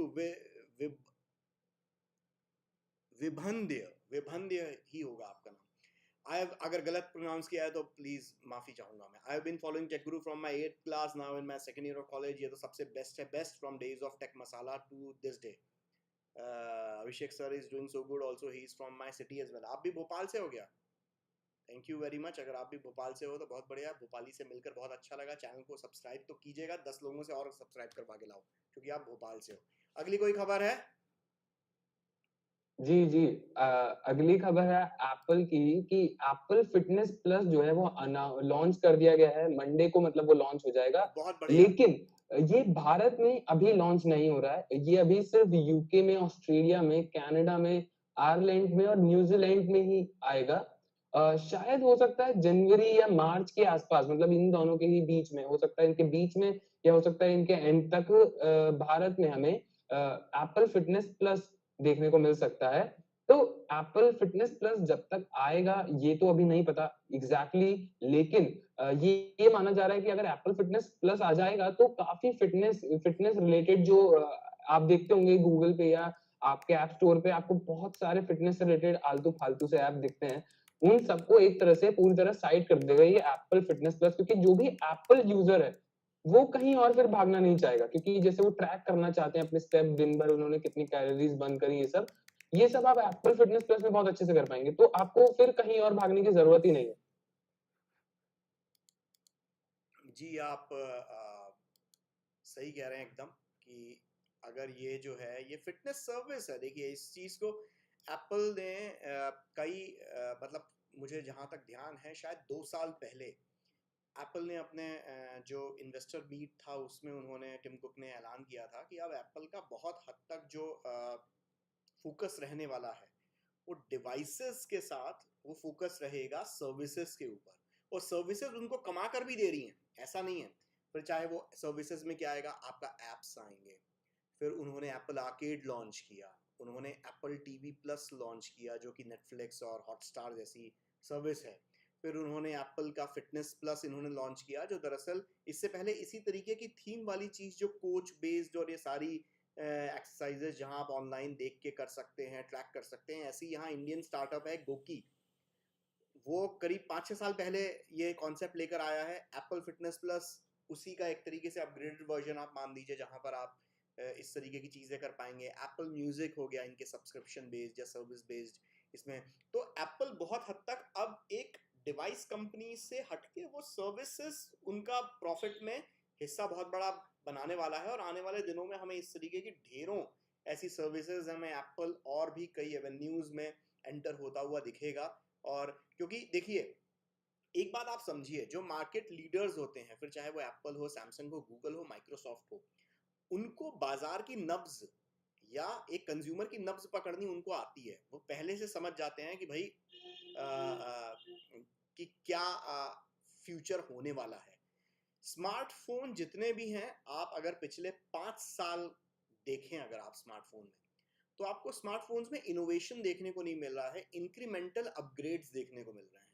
विभंद्य विभंद्य ही होगा आपका नाम। अगर गलत प्रोनाउंस किया है तो प्लीज माफी चाहूंगा मैं। I have been following tech guru from my 8th class, now in my second year of college. ये तो सबसे बेस्ट है, best from days of tech masala to this day. Abhishek sir is doing so good, also he is from my city as well. आप भी भोपाल से हो गया? Thank you very much. अगर आप भी भोपाल से हो तो बहुत बढ़िया, भोपाली से मिलकर बहुत अच्छा लगा। चैनल को सब्सक्राइब तो कीजिएगा, 10 लोगों से और सब्सक्राइब करवा के लाओ क्योंकि आप भोपाल से हो। अगली कोई खबर है? जी जी, अगली खबर है एप्पल की कि एप्पल फिटनेस प्लस जो है वो लॉन्च कर दिया गया है मंडे को, मतलब वो लॉन्च हो जाएगा। बहुत बढ़िया। लेकिन ये भारत में अभी लॉन्च नहीं हो रहा है, ये अभी सिर्फ यूके में, ऑस्ट्रेलिया में, कनाडा में, आयरलैंड में और न्यूजीलैंड में ही आएगा। शायद हो सकता है जनवरी या मार्च के आसपास, मतलब इन दोनों के ही बीच में, हो सकता है इनके बीच में या हो सकता है इनके एंड तक भारत में हमें एप्पल फिटनेस प्लस देखने को मिल सकता है। तो एप्पल फिटनेस प्लस जब तक आएगा ये तो अभी नहीं पता एग्जैक्टली, लेकिन ये माना जा रहा है कि अगर एप्पल फिटनेस प्लस आ जाएगा तो काफी फिटनेस फिटनेस रिलेटेड जो आप देखते होंगे गूगल पे या आपके ऐप स्टोर पे, आपको बहुत सारे फिटनेस से रिलेटेड आलतू फालतू से ऐप दिखते हैं, उन सबको एक तरह से पूरी तरह साइड कर देगा ये एप्पल फिटनेस प्लस। क्योंकि जो भी एप्पल यूजर है वो कहीं और फिर भागना नहीं चाहेगा, क्योंकि जैसे वो ट्रैक करना चाहते हैं अपने स्टेप, दिन भर उन्होंने कितनी कैलोरीज बर्न करी, ये सब आप एप्पल फिटनेस प्लस में बहुत अच्छे से कर पाएंगे, तो आपको फिर कहीं और भागने की जरूरत ही नहीं है। जी आप सही कह रहे हैं एकदम कि अगर ये जो है ये फिटनेस सर्विस है, देखिए इस चीज को एप्पल ने कई मतलब मुझे जहां तक ध्यान है शायद 2 साल पहले एप्पल ने अपने जो इन्वेस्टर मीट था उसमें उन्होंने, टिम कुक ने ऐलान किया था कि अब एप्पल का बहुत हद तक जो फोकस रहने वाला है वो डिवाइसेस के साथ, वो फोकस रहेगा सर्विसेज के ऊपर। और सर्विसेज उनको कमा कर भी दे रही हैं, ऐसा नहीं है। फिर चाहे वो सर्विसेज में क्या आएगा, आपका एप्स आएंगे। फिर उन्होंने एप्पल आर्केड लॉन्च किया, उन्होंने एप्पल टीवी प्लस लॉन्च किया जो कि नेटफ्लिक्स और हॉटस्टार जैसी सर्विस है। फिर उन्होंने एप्पल का फिटनेस प्लस इन्होंने लॉन्च किया जो दरअसल इससे पहले इसी तरीके की थीम वाली चीज, जो कोच बेस्ड और ये सारी एक्सरसाइजेज जहां आप ऑनलाइन देख के कर सकते हैं, ट्रैक कर सकते हैं, ऐसी यहाँ इंडियन स्टार्टअप है गोकी, वो करीब 5-6 साल पहले ये कॉन्सेप्ट लेकर आया है। एप्पल फिटनेस प्लस उसी का एक तरीके से अपग्रेडेड वर्जन आप मान लीजिए, जहां पर आप इस तरीके की चीजें कर पाएंगे। एप्पल म्यूजिक हो गया इनके सब्सक्रिप्शन बेस्ड या सर्विस बेस्ड इसमें। तो एप्पल बहुत हद तक अब एक डिवाइस कंपनी से हटके वो सर्विसेज, उनका प्रॉफिट में हिस्सा बहुत बड़ा बनाने वाला है। और आने वाले दिनों में हमें इस तरीके की ढेरों ऐसी सर्विसेज हमें एप्पल और भी कई एवेन्यूज में एंटर होता हुआ दिखेगा। और क्योंकि देखिए एक बात आप समझिए, जो मार्केट लीडर्स होते हैं, फिर चाहे वो एप्पल हो, सैमसंग हो, गूगल हो, माइक्रोसॉफ्ट हो, उनको बाजार की नब्ज या एक कंज्यूमर की नब्ज पकड़नी उनको आती है। वो पहले से समझ जाते हैं कि भाई कि क्या फ्यूचर होने वाला है। स्मार्टफोन जितने भी हैं, आप अगर पिछले 5 साल देखें अगर आप स्मार्टफोन में, तो आपको स्मार्टफोन्स में इनोवेशन देखने को नहीं मिल रहा है, इंक्रीमेंटल अपग्रेड्स देखने को मिल रहे हैं।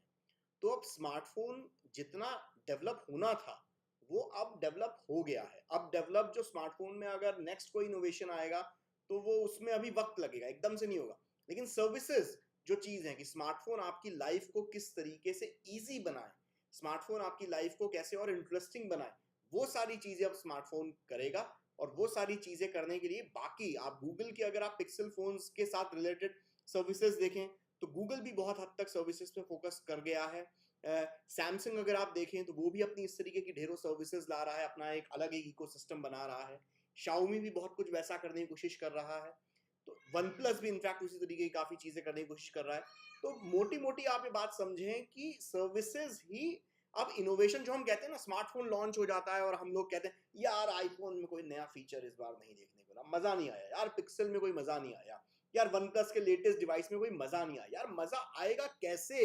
तो अब स्मार्टफोन जितना डेवलप होना था वो अब डेवलप हो गया है। अब डेवलप जो स्मार्टफोन में अगर नेक्स्ट कोई इनोवेशन आएगा तो वो उसमें अभी वक्त लगेगा, एकदम से नहीं होगा। लेकिन सर्विसेज जो चीज है कि स्मार्टफोन आपकी लाइफ को किस तरीके से इजी बनाए, स्मार्टफोन आपकी लाइफ को कैसे और इंटरेस्टिंग बनाए, वो सारी चीजें अब स्मार्टफोन करेगा। और वो सारी चीजें करने के लिए बाकी आप गूगल की, अगर आप पिक्सल फोन्स के साथ रिलेटेड सर्विसेज देखें तो गूगल भी बहुत हद तक सर्विसेज पे फोकस कर गया है। सैमसंग अगर आप देखें तो वो भी अपनी इस तरीके की ढेरों सर्विसेज ला रहा है, अपना एक अलग एक इकोसिस्टम बना रहा है। शाओमी भी बहुत कुछ वैसा करने की कोशिश कर रहा है, तो वन प्लस भी इनफैक्ट उसी तरीके की काफी चीजें करने की कोशिश कर रहा है। तो मोटी मोटी आप ये बात समझें कि सर्विसेज ही अब इनोवेशन, जो हम कहते हैं ना, स्मार्टफोन लॉन्च हो जाता है और हम लोग कहते हैं यार आईफोन में कोई नया फीचर इस बार नहीं देखने को ना, मजा नहीं आया यार, पिक्सल में कोई मजा नहीं आया यार, वन प्लस के लेटेस्ट डिवाइस में कोई मजा नहीं आया यार। मजा आएगा कैसे?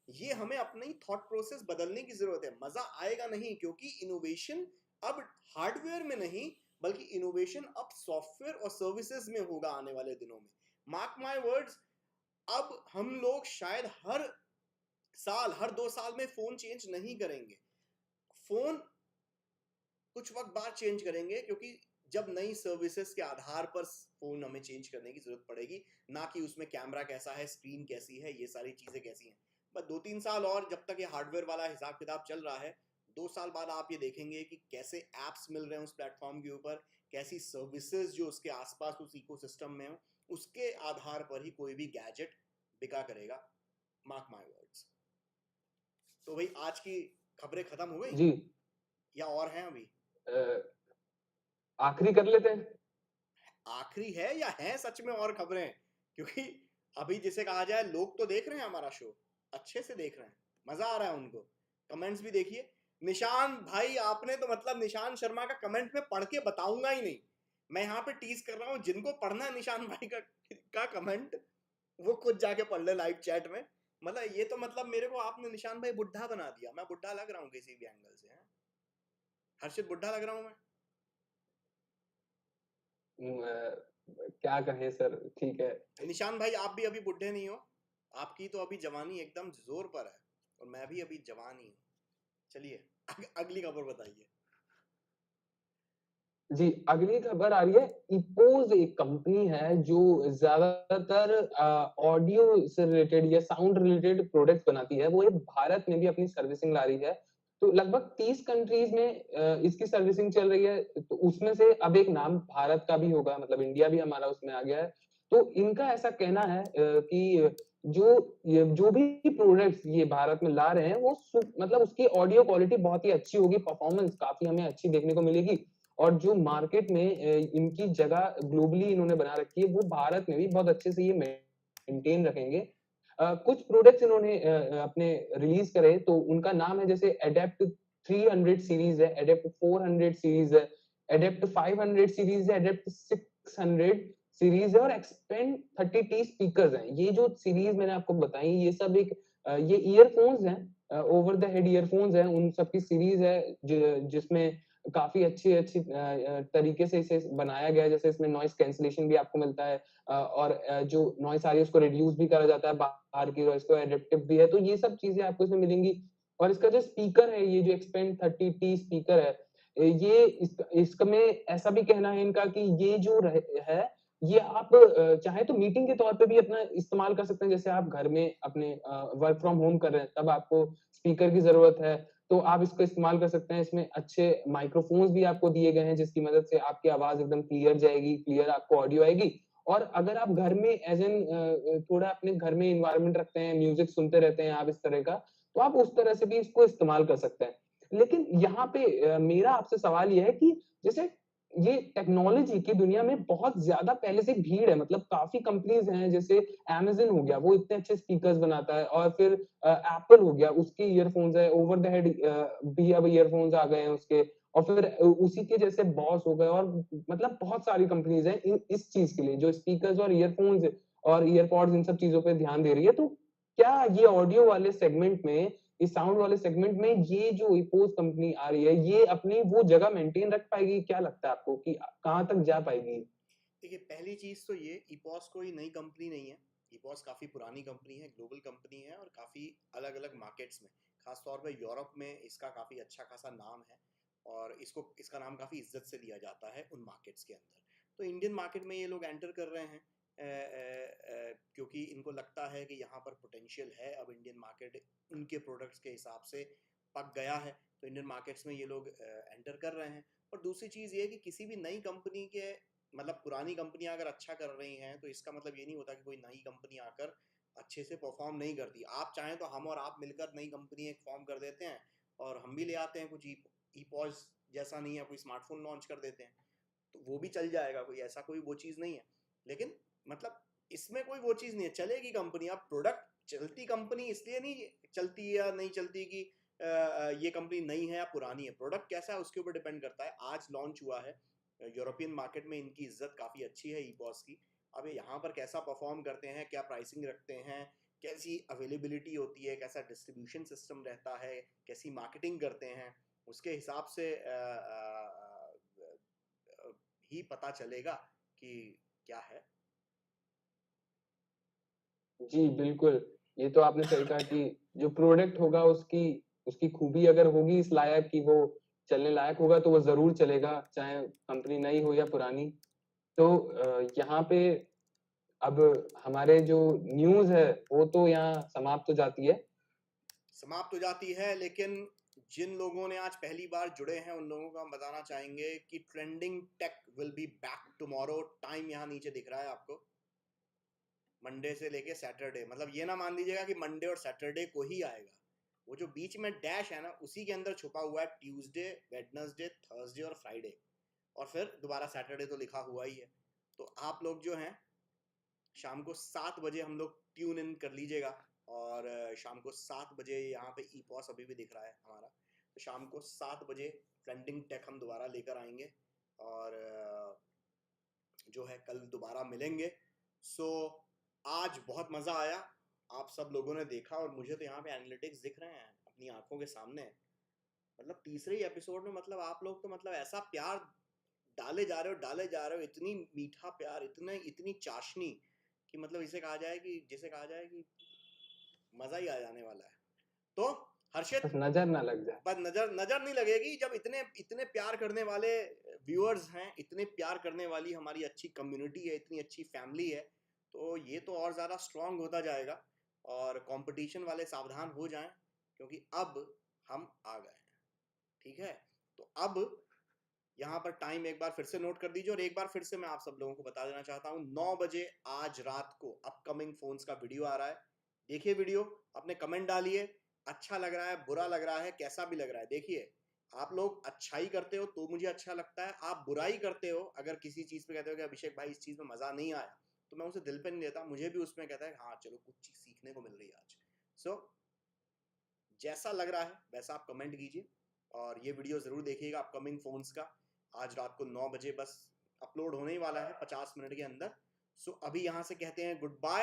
ये हमें अपनी थॉट प्रोसेस बदलने की जरूरत है। मजा आएगा नहीं, क्योंकि इनोवेशन अब हार्डवेयर में नहीं बल्कि इनोवेशन अब सॉफ्टवेयर और सर्विसेज में होगा आने वाले दिनों में। मार्क माय वर्ड्स, अब हम लोग शायद हर साल, हर 2 साल में फोन चेंज नहीं करेंगे। फोन कुछ वक्त बाद चेंज करेंगे, क्योंकि जब नई सर्विसेज के आधार पर फोन हमें चेंज करने की जरूरत पड़ेगी, ना कि उसमें कैमरा कैसा है, स्क्रीन कैसी है, ये सारी चीजें कैसी हैं। बस 2-3 साल और जब तक ये हार्डवेयर वाला हिसाब किताब चल रहा है, 2 साल बाद आप ये देखेंगे कि कैसे एप्स मिल रहे हैं उस प्लेटफॉर्म के ऊपर, कैसी सर्विसेज जो उसके आसपास उस इकोसिस्टम में हो, उसके आधार पर ही कोई भी गैजेट बिका करेगा। Mark my words. तो भाई आज की खबरें खत्म हो गई जी। या और हैं अभी? आखिरी कर लेते हैं। आखिरी है या है सच में और खबरें? क्योंकि अभी जिसे कहा जाए, लोग तो देख रहे हैं हमारा शो, अच्छे से देख रहे हैं, मजा आ रहा है उनको। कमेंट्स भी देखिए। निशान भाई, आपने तो मतलब निशान शर्मा का कमेंट में पढ़ के बताऊंगा ही नहीं, मैं यहाँ पे टीज कर रहा हूँ। जिनको पढ़ना है निशान भाई का कमेंट, वो खुद जाके पढ़ ले लाइव चैट में। मतलब ये तो मतलब मेरे को आपने निशान भाई बुढ़ा बना दिया। मैं बुढ़ा लग रहा हूँ किसी भी एंगल से? है हर्षित, बुढ़ा लग रहा हूँ मैं? क्या कहें सर, ठीक है। निशान भाई, आप भी अभी बुढ़े नहीं हो, आपकी तो अभी जवानी एकदम जोर पर है, और मैं भी अभी जवान ही हूँ। चलिए अगली खबर बताइए। जी, अगली खबर आ रही है। इपोज एक कंपनी है जो ज्यादातर ऑडियो से रिलेटेड या साउंड रिलेटेड प्रोडक्ट्स बनाती है। वो ये भारत में भी अपनी सर्विसिंग ला रही है। तो लगभग 30 कंट्रीज में इसकी सर्विसिंग चल रही है। तो उसमें से अब एक नाम भारत का भी होगा, मतलब इंडिया भी हमारा उसमें आ गया है। तो इनका ऐसा कहना है कि जो भी प्रोडक्ट्स ये भारत में ला रहे हैं वो मतलब उसकी ऑडियो क्वालिटी बहुत ही अच्छी होगी, परफॉर्मेंस काफी हमें अच्छी देखने को मिलेगी। और जो मार्केट में इनकी जगह ग्लोबली इन्होंने बना रखी है, वो भारत में भी बहुत अच्छे से ये मेंटेन रखेंगे। कुछ प्रोडक्ट्स इन्होंने अपने रिलीज करे, तो उनका नाम है जैसे एडेप्ट 300 सीरीज है, एडेप्ट 400 सीरीज है, एडेप्ट 500 सीरीज है, एडेप्ट 600 सीरीज है, और एक्सपेंड 30T स्पीकर्स हैं। ये जो सीरीज मैंने आपको बताई, ये सब एक ये ईयरफोन्स हैं, ओवर द हेड ईयरफोन्स हैं, उन सब की सीरीज है जिसमें काफी अच्छी तरीके से इसे बनाया गया है। जैसे इसमें नॉइस कैंसलेशन भी आपको मिलता है, और जो नॉइस आ रही है उसको रिड्यूस भी करा जाता है, बाहर की नॉइस को एडेप्टिव भी है। तो ये सब चीजें आपको इसमें मिलेंगी। और इसका जो स्पीकर है, ये जो एक्सपेंड 30T स्पीकर है, ये इसमें ऐसा भी कहना है इनका कि ये जो है, ये आप चाहे तो मीटिंग के तौर पे भी अपना इस्तेमाल कर सकते हैं। जैसे आप घर में अपने वर्क फ्रॉम होम कर रहे हैं, तब आपको स्पीकर की जरूरत है, तो आप इसको इस्तेमाल कर सकते हैं। इसमें अच्छे माइक्रोफोन्स भी आपको दिए गए हैं, जिसकी मदद से आपकी आवाज एकदम क्लियर जाएगी, क्लियर आपको ऑडियो आएगी। और अगर आप घर में एज एन थोड़ा अपने घर में इन्वायरमेंट रखते हैं, म्यूजिक सुनते रहते हैं आप इस तरह का, तो आप उस तरह से भी इसको इस्तेमाल कर सकते हैं। लेकिन यहाँ पे मेरा आपसे सवाल यह है कि जैसे ये टेक्नोलॉजी की दुनिया में बहुत ज्यादा पहले से भीड़ है, मतलब काफी कंपनीज हैं, जैसे Amazon हो गया, वो इतने अच्छे स्पीकर्स बनाता है, और फिर एप्पल हो गया, उसके ईयरफोन्स है, ओवर द हेड भी अब ईयरफोन्स आ गए हैं उसके, और फिर उसी के जैसे बॉस हो गए, और मतलब बहुत सारी कंपनीज हैं इस चीज के लिए, जो स्पीकर्स और ईयरफोन्स और ईयरपॉड्स इन सब चीजों पे ध्यान दे रही है। तो क्या ये ऑडियो वाले सेगमेंट में, इस साउंड वाले सेगमेंट में, ये जो इपोज कंपनी आ रही है, ये अपनी वो जगह मेंटेन रख पाएगी? क्या लगता है आपको कि कहाँ तक जा पाएगी? देखिए, पहली चीज तो ये, इपॉस कोई नई कंपनी नहीं है। इपॉस काफी पुरानी कंपनी है, ग्लोबल कंपनी है, और काफी अलग अलग मार्केट्स में, खास तौर पे यूरोप में इसका काफी अच्छा खासा नाम है, और इसका नाम काफी इज्जत से लिया जाता है उन मार्केट्स के अंदर। तो इंडियन मार्केट में ये लोग एंटर कर रहे हैं क्योंकि इनको लगता है कि यहाँ पर पोटेंशियल है। अब इंडियन मार्केट उनके प्रोडक्ट्स के हिसाब से पक गया है तो इंडियन मार्केट्स में ये लोग एंटर कर रहे हैं। और दूसरी चीज़ ये है कि किसी भी नई कंपनी के मतलब पुरानी कंपनियां अगर अच्छा कर रही हैं तो इसका मतलब ये नहीं होता कि कोई नई कंपनी आकर अच्छे से परफॉर्म नहीं करती। आप चाहें तो हम और आप मिलकर नई कंपनी एक फॉर्म कर देते हैं और हम भी ले आते हैं कुछ ईपॉज जैसा नहीं है, कोई स्मार्टफोन लॉन्च कर देते हैं तो वो भी चल जाएगा, कोई ऐसा कोई वो चीज़ नहीं है। लेकिन मतलब इसमें कोई वो चीज़ नहीं है, चलेगी कंपनी। अब प्रोडक्ट चलती कंपनी इसलिए नहीं चलती या नहीं चलती कि ये कंपनी नई है या पुरानी है, प्रोडक्ट कैसा है उसके ऊपर डिपेंड करता है। आज लॉन्च हुआ है यूरोपियन मार्केट में, इनकी इज्जत काफ़ी अच्छी है ईपॉस की। अब ये यहाँ पर कैसा परफॉर्म करते हैं, क्या प्राइसिंग रखते हैं, कैसी अवेलेबिलिटी होती है, कैसा डिस्ट्रीब्यूशन सिस्टम रहता है, कैसी मार्केटिंग करते हैं, उसके हिसाब से ही पता चलेगा कि क्या है। जी बिल्कुल, ये तो आपने सही कहा कि जो प्रोडक्ट होगा उसकी उसकी खूबी अगर होगी इस लायक कि वो चलने लायक होगा तो वो जरूर चलेगा, चाहे कंपनी नई हो या पुरानी। तो यहाँ पे अब हमारे जो न्यूज़ है वो तो यहाँ समाप्त हो जाती है। समाप्त हो जाती है, लेकिन जिन लोगों ने आज पहली बार जुड़े हैं उन लोगों को हम बताना चाहेंगे कि trending take will be back tomorrow. Time यहाँ नीचे दिख रहा है आपको, मंडे से लेके सैटरडे। मतलब ये ना मान लीजिएगा कि मंडे और सैटरडे को ही आएगा, वो जो बीच में डैश है ना उसी के अंदर छुपा हुआ है ट्यूसडे, वेडनेसडे, थर्सडे और फ्राइडे, और फिर दोबारा सैटरडे तो लिखा हुआ ही है। तो आप लोग जो हैं शाम को 7 बजे हम लोग ट्यून इन कर लीजिएगा। और शाम को 7 बजे यहाँ पे ईपॉस अभी भी दिख रहा है हमारा, तो शाम को 7 बजे ट्रेंडिंग टेक हम दोबारा लेकर आएंगे और जो है कल दोबारा मिलेंगे। सो आज बहुत मज़ा आया, आप सब लोगों ने देखा और मुझे तो यहाँ पे एनालिटिक्स दिख रहे हैं अपनी आंखों के सामने। मतलब तीसरे ही एपिसोड में मतलब आप लोग तो मतलब ऐसा प्यार डाले जा रहे हो, इतनी मीठा प्यार, इतने इतनी चाशनी कि मतलब इसे कहा जाए कि जिसे कहा जाए कि मजा ही आ जाने वाला है। तो हर्षित, बस नजर ना लग जाए। बस नजर नजर नहीं लगेगी जब इतने इतने प्यार करने वाले व्यूअर्स हैं, इतने प्यार करने वाली हमारी अच्छी कम्युनिटी है, इतनी अच्छी फैमिली है, तो ये तो और ज़्यादा स्ट्रांग होता जाएगा। और कंपटीशन वाले सावधान हो जाएं क्योंकि अब हम आ गए हैं। ठीक है, तो अब यहाँ पर टाइम एक बार फिर से नोट कर दीजिए और एक बार फिर से मैं आप सब लोगों को बता देना चाहता हूँ 9 बजे आज रात को अपकमिंग फोन्स का वीडियो आ रहा है। देखिए वीडियो, अपने कमेंट डालिए, अच्छा लग रहा है, बुरा लग रहा है, कैसा भी लग रहा है। देखिए आप लोग अच्छाई करते हो तो मुझे अच्छा लगता है, आप बुराई करते हो अगर किसी चीज़ पे कहते हो कि अभिषेक भाई इस चीज़ में मज़ा नहीं आया, तो मैं उसे दिल पे नहीं लेता, मुझे भी उसमें कहता है हाँ चलो कुछ चीज़ सीखने को मिल रही है आज। सो जैसा लग रहा है वैसा आप कमेंट कीजिए और ये वीडियो ज़रूर देखिएगा अपकमिंग फोन्स का। आज रात को 9 बजे बस अपलोड होने ही वाला है 50 मिनट के अंदर। सो अभी यहाँ से कहते हैं गुड बाय।